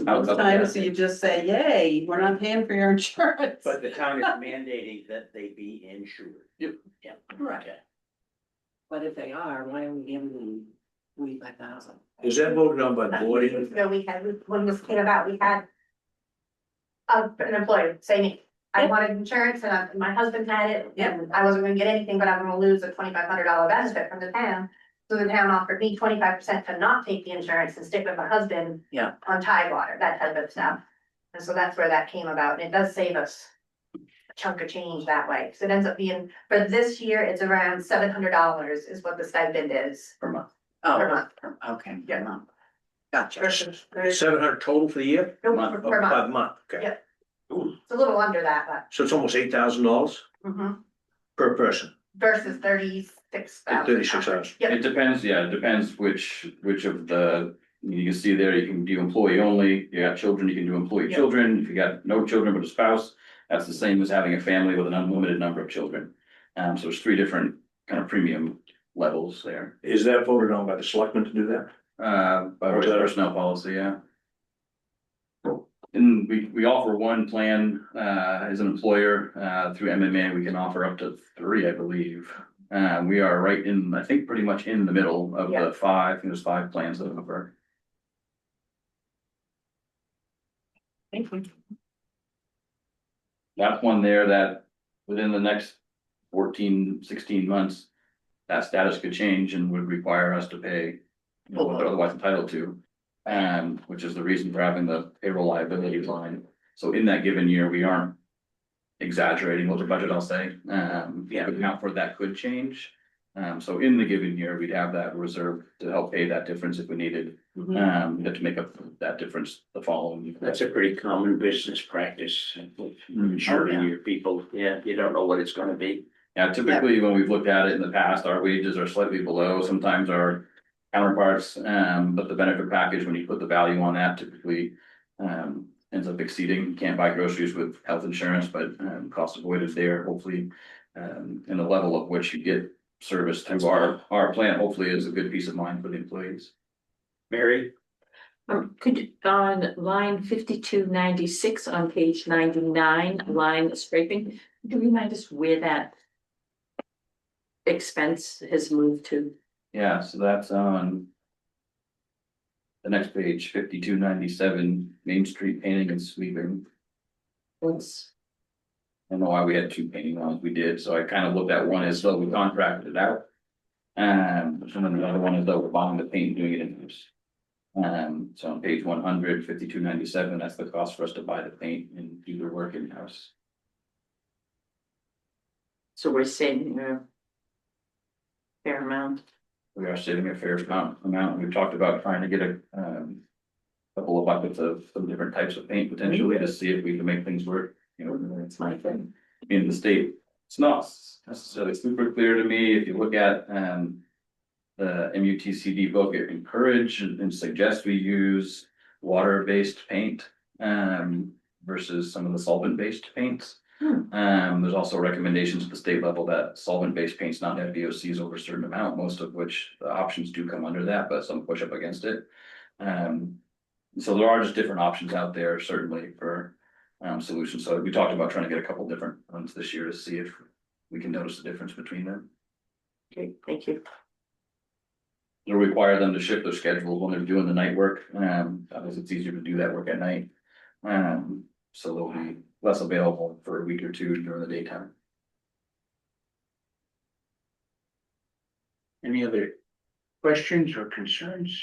Most times you just say, yay, we're not paying for your insurance. But the town is mandating that they be insured. Yep. Yeah. Right. But if they are, why are we giving them $25,000. Is that voted on by the board? Years ago, we had, when this came about, we had an employer say me, I wanted insurance and my husband had it, and I wasn't gonna get anything, but I'm gonna lose a $2,500 benefit from the town. So the town offered me 25% to not take the insurance and stick with my husband. Yeah. On Tidewater, that type of stuff. And so that's where that came about, and it does save us a chunk of change that way, so it ends up being, for this year, it's around $700 is what the stipend is. Per month. Per month. Okay. Yeah. Gotcha. Versus, there's, 700 total for the year? no, month. per By month, the month, okay. Yeah. Ooh, it's a little under that, but. so it's almost $8,000 per person, Versus 36,000. 36,000. Yep. It depends, yeah, it depends which of the, you can see there, you can do employee only, you got children, you can do employee Yep. children, if you got no children but a spouse, that's the same as having a family with an unlimited number of children. So there's 3 different kind of premium levels there, Is that voted on by the selectmen to do that? by way of personnel policy, yeah. And we offer one plan, as an employer, through MMA, we can offer up to 3, I believe. We are right in, I think, pretty much in the middle of Yeah. the 5, I think there's 5 plans that offer. Thank you. That's one there that within the next 14, 16 months, that status could change and would require us to pay, you know, what they're otherwise entitled to. Which is the reason for having the payroll liability line. So in that given year, we aren't exaggerating with the budget, I'll say. Yeah, account for that could change. So in the given year, we'd have that reserved to help pay that difference if we needed. We have to make up that difference the following year. That's a pretty common business practice, insuring your people, yeah, you don't know what it's gonna be. Yeah, typically, when we've looked at it in the past, our wages are slightly below, sometimes our counterparts, but the benefit package, when you put the value on that, typically ends up exceeding. You can't buy groceries with health insurance, but cost avoidance there, hopefully, and the level of which you get service through our plan, hopefully is a good peace of mind for the employees. Mary? Could you, on line 5296 on page 99, line scraping, could you remind us where that expense has moved to? Yeah, so that's on the next page, 5297, Main Street painting and sweeping. What's, I don't know why we had 2 painting lines, we did, so I kind of looked at one as though we contracted it out. And then the other one is though we're buying the paint and doing it in-house. So on page 100, 5297, that's the cost for us to buy the paint and do the work in-house. so we're saving a fair amount. We are saving a fair amount. We've talked about trying to get a couple of buckets of some different types of paint potentially to see if we can make things work, you know, That's my thing. in the state. It's not necessarily super clear to me. If you look at the MUTCD book, it encourage and suggest we use water-based paint versus some of the solvent-based paints. There's also recommendations at the state level that solvent-based paints not have VOCs over a certain amount, most of which the options do come under that, but some push up against it. So there are just different options out there, certainly for solutions. So we talked about trying to get a couple different ones this year to see if we can notice the difference between them. Okay, thank you. It'll require them to shift their schedules when they're doing the night work, because it's easier to do that work at night. So they'll be less available for a week or 2 during the daytime. Any other questions or concerns?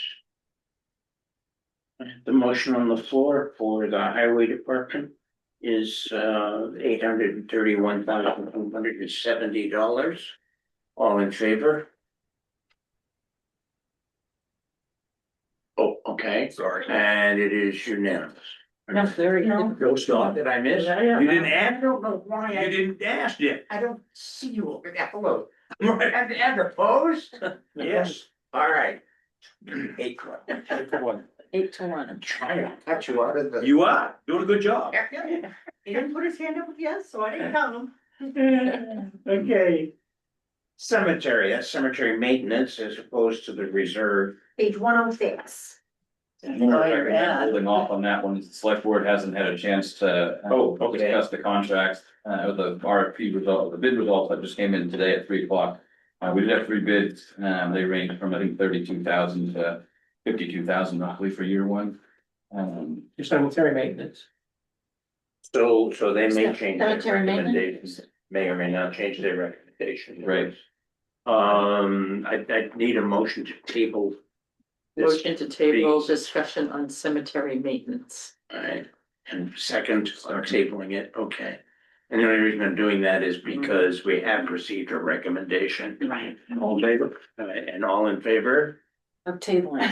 The motion on the floor for the highway department is $831,270. All in favor? Oh, okay. Sorry. And it is unanimous. That's very good. Go stop. Did I miss? Yeah. You didn't ask? I don't know why You didn't ask yet. I don't see you over there. Hello. And opposed? Yes, all right. 8-1. 8-1. I'm trying to cut you out of the. You are doing a good job. He didn't put his hand up with yes, so I didn't count him. Okay. Cemetery, that's cemetery maintenance as opposed to the reserve. Page 106. Holding off on that one, the select board hasn't had a chance to discuss the contracts, the RFP result, the bid results that just came in today at 3 o'clock. We did have 3 bids, they range from, I think, 32,000 to 52,000 roughly for year one. Your cemetery maintenance. So they may change their Cemetery maintenance? recommendations, may or may not change their recommendation. Right. I need a motion to table. this. Motion to table discussion on cemetery maintenance. Alright, and second, tabling it, okay. And the only reason I'm doing that is because we have received a recommendation. Right. All in favor? Alright, and all in favor? Of tabling.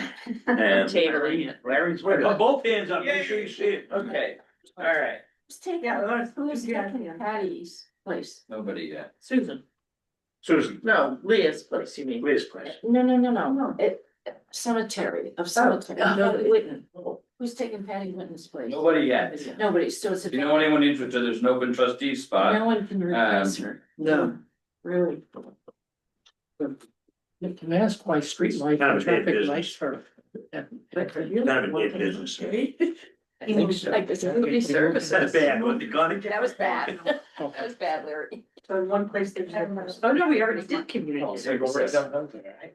And Tabling it. Larry's. Put both hands up, make sure you see it. Okay, alright. Who's taking, Yeah, who's taking Patty's place? Nobody yet. Susan, Susan, no, Leah's place, you mean? please, please. No. Cemetery, of cemetery. No, Whitten. Who's taking Patty Whitten's place? Nobody yet. Nobody, so it's a. If you know anyone interested, there's an open trustee spot. No one can replace her. No. Really. Can I ask why street light Kind and of a bad traffic business. lights for? Kind of a big business. I think so. Like this community services. That's bad, wasn't it, Connie? That was bad. That was bad, Larry. So in one place there's. Oh, no, we already did community services. So,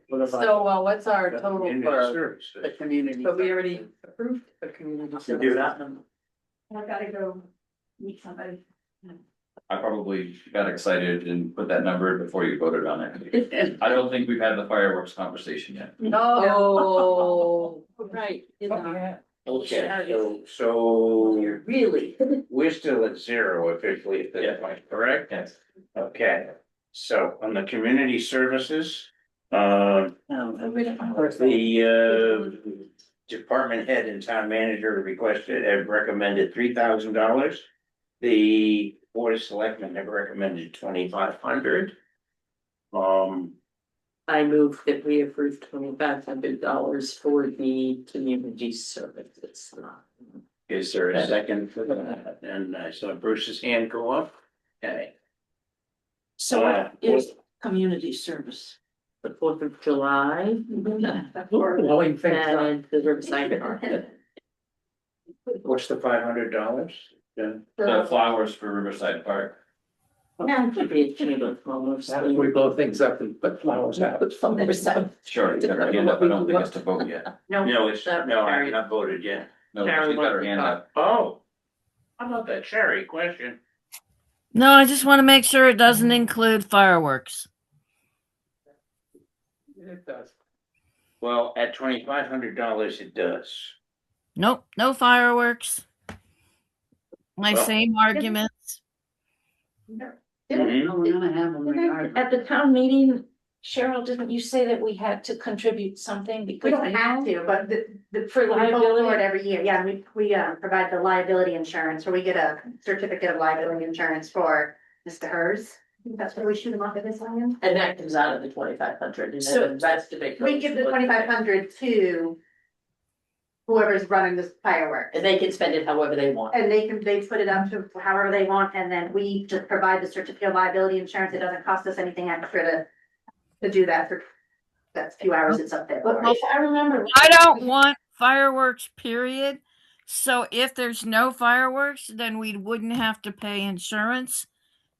what's our total Community for service. the community? But we already approved the community. You do that? I gotta go meet somebody. I probably got excited and put that number before you voted on it. I don't think we've had the fireworks conversation yet. Oh, right. Okay, so You're really. we're still at zero officially at this point, correct? Yes. Okay, so on the community services, Oh, the department head and town manager requested, have recommended $3,000. The board of selectmen have recommended 2,500. I move that we approve $2,500 for the community services. Is there a second for that? And I saw Bruce's hand go up. Okay. So what is community service? The 4th of July. Blowing things up. And the Riverside Park. What's the $500? The flowers for Riverside Park. Now it could be a chamber of commerce. After we blow things up and put flowers out. Sure, she's got her hand up. I don't think it's to vote yet. No, it's, no, I have not voted yet. No, she's got her hand up. Oh. How about that cherry question? No, I just want to make sure it doesn't include fireworks. It does. Well, at $2,500, it does. Nope, no fireworks. My Well- same arguments. Mhm. Oh, we're gonna have them regardless. At the town meeting, Cheryl, didn't you say that we had to contribute something because? We don't have to, but For we vote for it liability? every year. Yeah, we provide the liability insurance, or we get a certificate of liability insurance for Mr. Hers. I think that's where we shoot him off at this land. And that comes out of the 2,500 and So- then that's the big. We give the 2,500 to whoever's running this fireworks. And they can spend it however they want. And they put it up to however they want, and then we just provide the certificate of liability insurance. It doesn't cost us anything extra to do that for that's a few hours it's up there. But if I remember. I don't want fireworks, period. So if there's no fireworks, then we wouldn't have to pay insurance.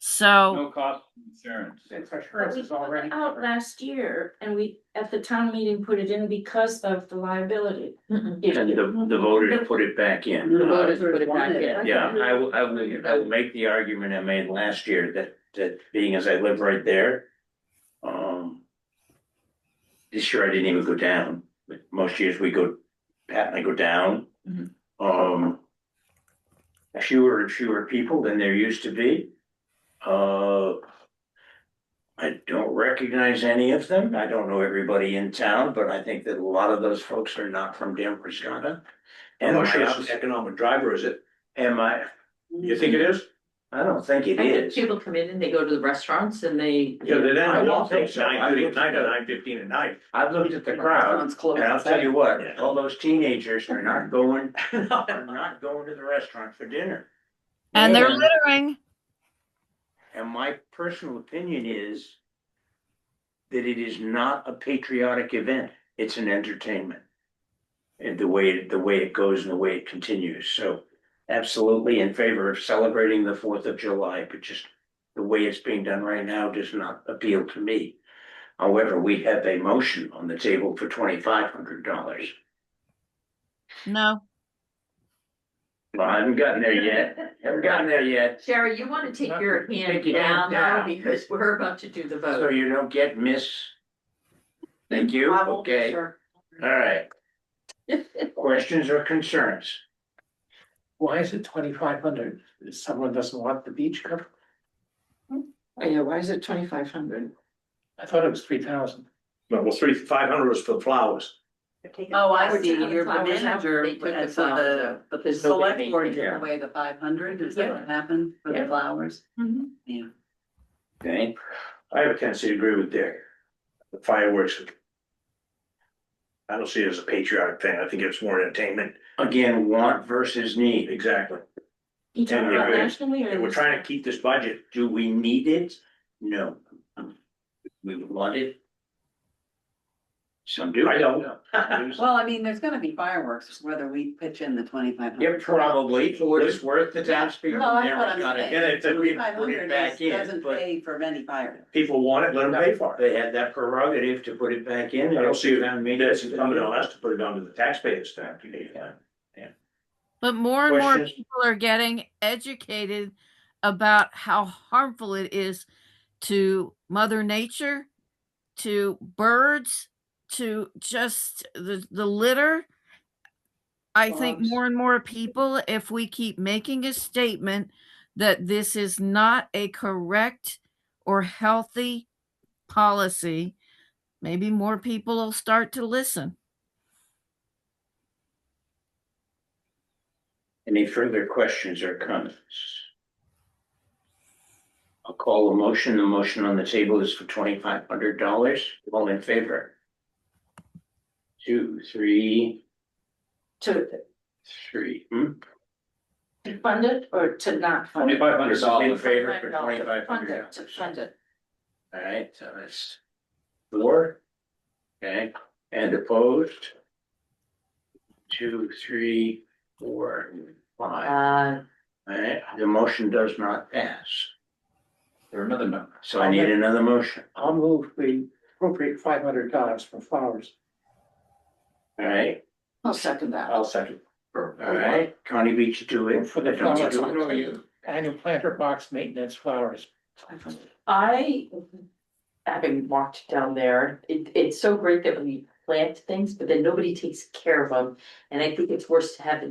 So No cost of insurance. It's But insurance we is put already. it out last year and we, at the town meeting, put it in because of the liability. And the voters put it back in. The voters put it back in. Yeah, I will make the argument I made last year that being as I live right there. This year I didn't even go down, but most years we go, Pat and I go down. Fewer and fewer people than there used to be. I don't recognize any of them. I don't know everybody in town, but I think that a lot of those folks are not from Damariscotta. I'm And not sure it's an economic driver, is it? am I, You think it is? I don't think it I think is. people come in and they go to the restaurants and they. Yeah, they're down I at don't think so. 9:30 at night or 9:15 at night. I've looked at the crowd, and I'll tell you what, all those teenagers are not going to the restaurant for dinner. and they're littering. And my personal opinion is that it is not a patriotic event, it's an entertainment. And the way it goes and the way it continues, so absolutely in favor of celebrating the 4th of July, but just the way it's being done right now does not appeal to me. However, we have a motion on the table for $2,500. No, Well, I haven't gotten there yet. Haven't gotten there yet. Sherry, you wanna take your hand Take your hand down now, down. because we're about to do the So vote. you don't get Thank you. I will- Okay. sure. All right. Questions or concerns? Why is it 2,500? Someone doesn't want the beach covered? Oh, yeah, why is it 2,500? I thought it was 3,000. No, well, 3,500 was for the flowers. Oh, I We're see, taking you're the the flowers out. manager, They took the and so flowers the, out, but there's no select way board to- took away the 500, is that what happened for the Yeah. flowers? Mhm. Yeah. Okay, I have a tendency to agree with Dick. The fireworks. I don't see it as a patriotic thing. I think it's more entertainment. again, want versus need. Exactly. You talking And about we're- nationally or? And we're trying to keep this budget. Do we need it? No. We want it. Some do. I don't. Well, I mean, there's gonna be fireworks, whether we pitch in the 2,500. Yeah, probably, for what it's worth, the townspeople. No, that's never what I'm got it. saying. And if we put it 2,500 back in, doesn't but pay for many fires. People want it, let them pay for it. they had that prerogative to put it back in. I don't see it, I mean, it's incumbent on us to put it on to the taxpayers to. but more and more Questions? people are getting educated about how harmful it is to Mother Nature, to birds, to just the litter. I think Dogs. more and more people, if we keep making a statement that this is not a correct or healthy policy, maybe more people will start to listen. Any further questions or comments? I'll call a motion. The motion on the table is for $2,500. All in favor? 2, 3, To 3. to fund it or to not fund it? $2,500. In favor for To fund it, $2,500. to fund it. All right, so that's 4. Okay, and opposed? 2, 3, 4, 5. All right, the motion does not pass. There another number. So I need another motion. I'll move we appropriate $500 for flowers. All right, I'll second that. I'll second. all right, Connie beat you to it. For the Don't you flowers. do it, or you? Annual planter box maintenance flowers. I, having walked down there, it's so great that we plant things, but then nobody takes care of them. And I think it's worse to have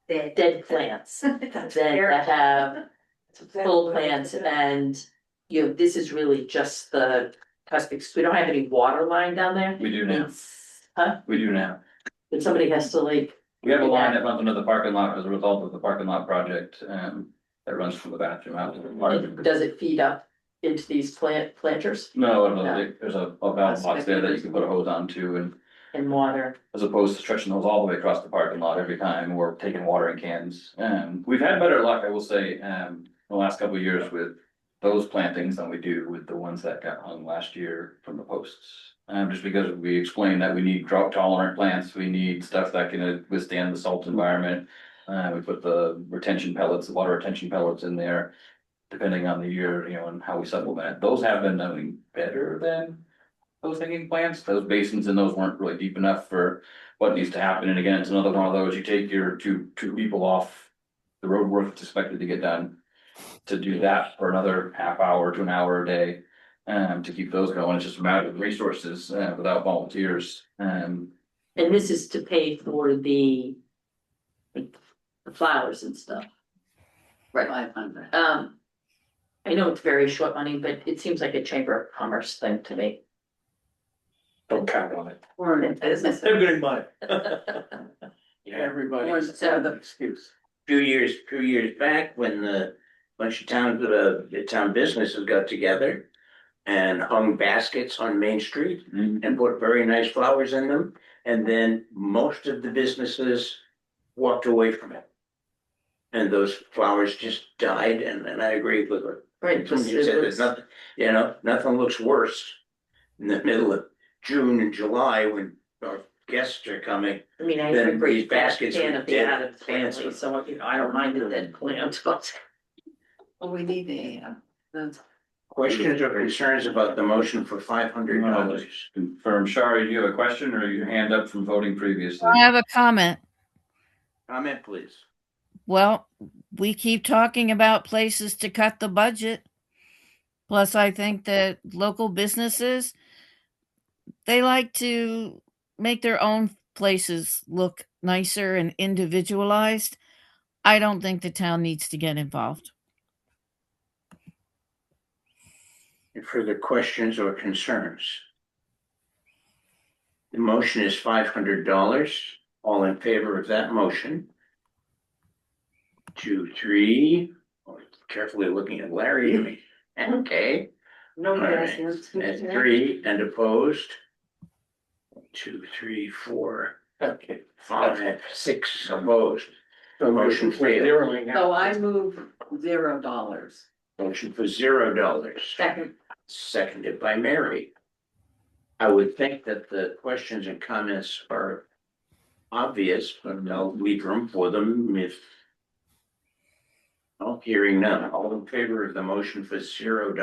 dead plants than to have full plants. And, you know, this is really just the cusp, because we don't have any water line down there. We do now. Huh? We do now. But somebody has to like. We have a line that runs into the parking lot as a result of the parking lot project, that runs from the bathroom out to the park. Does it feed up into these planters No, No. there's a valve box there that you can put a hose onto, and and water? as opposed to stretching those all the way across the parking lot every time or taking watering cans. We've had better luck, I will say, the last couple of years with those plantings than we do with the ones that got hung last year from the posts. Just because we explained that we need drought tolerant plants, we need stuff that can withstand the salt environment. We put the retention pellets, the water retention pellets in there, depending on the year, you know, and how we supplement. Those have been doing better than those hanging plants. Those basins in those weren't really deep enough for what needs to happen. And again, it's another one of those, you take your two people off the road work that's expected to get done, to do that for another half hour to an hour a day, to keep those going. It's just a matter of resources, without volunteers. And this is to pay for the flowers and stuff. Right. 500. I know it's very short money, but it seems like a Chamber of Commerce thing to me. Don't count on it. Or in business. They're getting money. Yeah, Everybody. Or So the- the excuse. few years back, when the bunch of towns, the town businesses got together and hung baskets on Main Street and put very nice flowers in them, and then most of the businesses walked away from it. And those flowers just died, and I agree with her. Right. Somebody said there's nothing, you know, nothing looks worse in the middle of June and July when our guests are coming. I mean, I then agree, these baskets fan with of the dead Addams plants family, are- so you know, I don't mind the dead plant, but. Well, we need a, the Questions or concerns about the motion for $500? Confirm, Shari, do you have a question or your hand up from voting previously? I have a comment. Comment, please. Well, we keep talking about places to cut the budget. Plus, I think that local businesses, they like to make their own places look nicer and individualized. I don't think the town needs to get involved. Any further questions or concerns? The motion is $500. All in favor of that motion? 2, 3. Carefully looking at Larry. Okay. No, All right. yes, And 3, and opposed? 2, 3, 4, Okay. 5, 6 opposed. The motion failed. Zeroing out. So I move $0. Motion for $0. Second. Seconded by Mary. I would think that the questions and comments are obvious, but I'll leave room for them if. Oh, hearing none. All in favor of the motion for $0.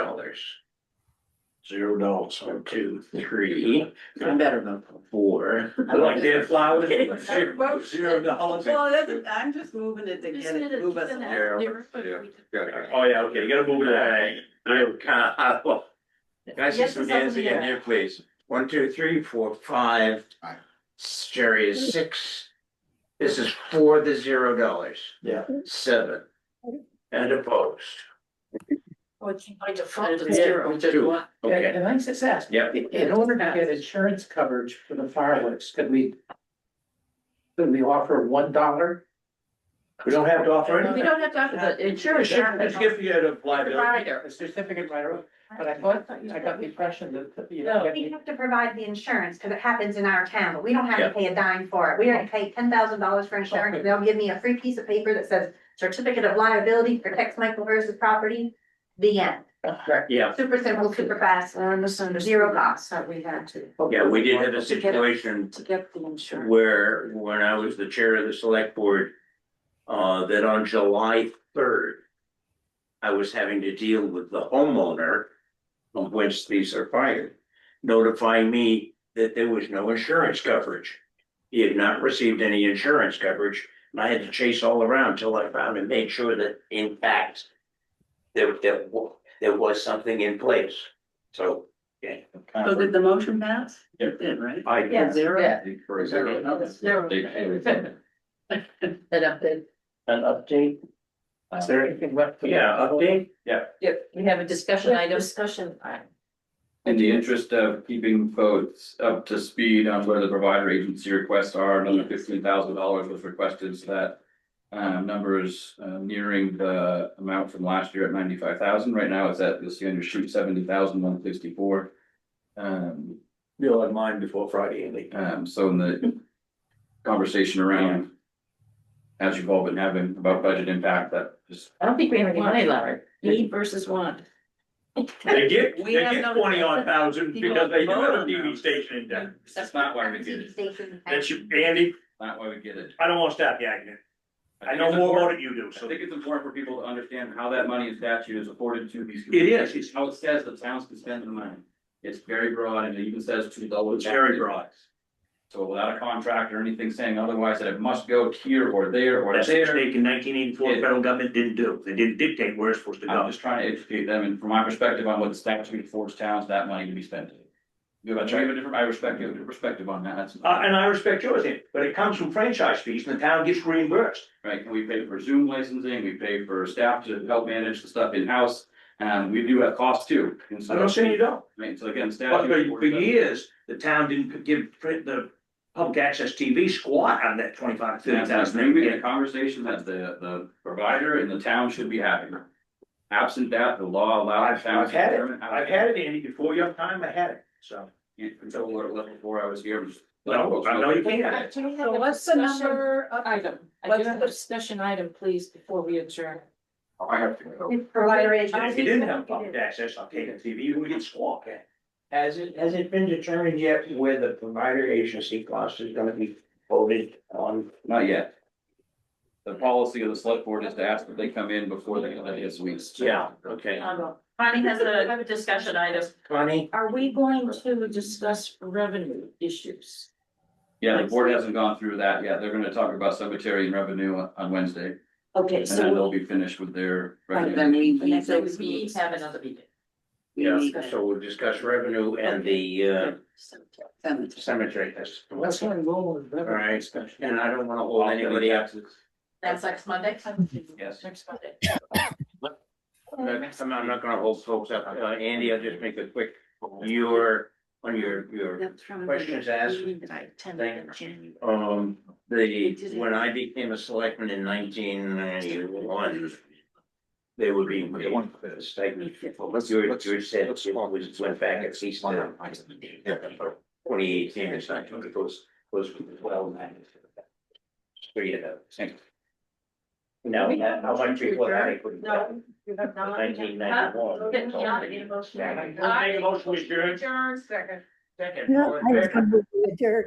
$0. 1, 2, 3, I'm better than. 4. I like their flowers. $0. Well, I'm just moving it to get it, move us along. Oh, yeah, okay, you gotta move it. I'm kind of. Can I see some hands again here, please? 1, 2, 3, 4, 5. Aye. Jerry is 6. This is for the $0. Yeah. 7. And opposed. Oh, it's by default, it's zero. Two. Okay. And I just asked, Yep. in order to get insurance coverage for the fireworks, could we offer $1? We don't have to offer We anything. don't have to offer the insurance. Let's give you a liability. Provider. A certificate right away, but I thought, I got the impression that, you know. We have to provide the insurance because it happens in our town, but we don't have Yeah. to pay a dime for it. We already pay $10,000 for insurance. Okay. They'll give me a free piece of paper that says certificate of liability protects Michael versus property. The end. Yeah, Super simple, super fast, zero cost. That we had to. yeah, we did have a situation To get the insurance. where, when I was the chair of the select board, that on July 3rd, I was having to deal with the homeowner from which these are fired, notifying me that there was no insurance coverage. He had not received any insurance coverage, and I had to chase all around till I found and made sure that, in fact, there was something in place. So, yeah. So did the motion pass? Yeah. It did, right? I Yeah. Zero? For a zero. Zero. They- That update. An update? Is there anything left? for Yeah, update? Yep, we have a discussion item. Discussion. In the interest of keeping folks up to speed on where the provider agency requests are, another $15,000 was requested, so that. Number is nearing the amount from last year at 95,000. Right now it's at, you'll see on your sheet, 70,164. You'll have mine before Friday, Andy. So in the conversation around, as you've all been having about budget impact, that just. I don't think we have any money, Larry. Need versus want. They get We have no- 20-odd thousand because they do have a TV station in town. That's not why we get TV it. station. That's you, Andy, Not why we get it. I don't wanna stop yagging it. I think know it's more important- about it you do, I so. think it's important for people to understand how that money in statute is afforded to these. It is. communities. How it says the towns can spend the money. It's very broad and it even says to lower. It's very broad. So without a contract or anything saying otherwise that it must go here or there or That's a there. mistake in 1984, the federal government didn't do. They didn't dictate where it's supposed to I'm go. just trying to educate them and from my perspective on what the statute affords towns that money to be spent. You have a different, I respect your perspective on that. That's. And I respect yours, Andy, but it comes from franchise fees and the town gets reimbursed. Right, we pay for Zoom licensing, we pay for staff to help manage the stuff in-house, and we do have costs too. And so- I'm not saying you don't. Right, so again, But statute. for years, the town didn't give the public access TV squat on that 25, That's 30,000. maybe a conversation that the provider and the town should be having. Absent that, the law allows. I've had it, Andy, before your time, I had it, so. Can't control what level 4 I was here. No, I know you can't. Do we have So a what's the discussion number of? item? I do have a discussion item, please, before we adjourn. I have to go. Provider If agency. you didn't have public access on cable TV, you would get squawk. Has it been determined yet where the provider agency cost is gonna be voted on? Not yet. the policy of the select board is to ask that they come in before the end of this week. Yeah, okay. Connie has a discussion item. Connie? Are we going to discuss revenue issues? Yeah, the board hasn't gone through that yet. They're gonna talk about cemetery and revenue on Wednesday, Okay, and then so they'll be finished with their. Right, revenue. then we the need next to. we have another meeting. We Yeah, need so we'll discuss revenue and the cemetery. cemetery. That's- Let's go and roll with All revenue right, discussion. and I don't wanna hold anybody up. That's next Monday? Yes. Next Monday. I'm not gonna hold folks up. Andy, I'll just make a quick, your questions asked. When I became a selectman in 1991, they would be stipend. You said it was went back at least 2018 or something. It goes well. Straight ahead. No, how much before that? I couldn't. No, you have not. 1991. Make a motion. Make a motion, Mr. Adjourn, second. Second. Yeah, all in I was favor? gonna be adjourned.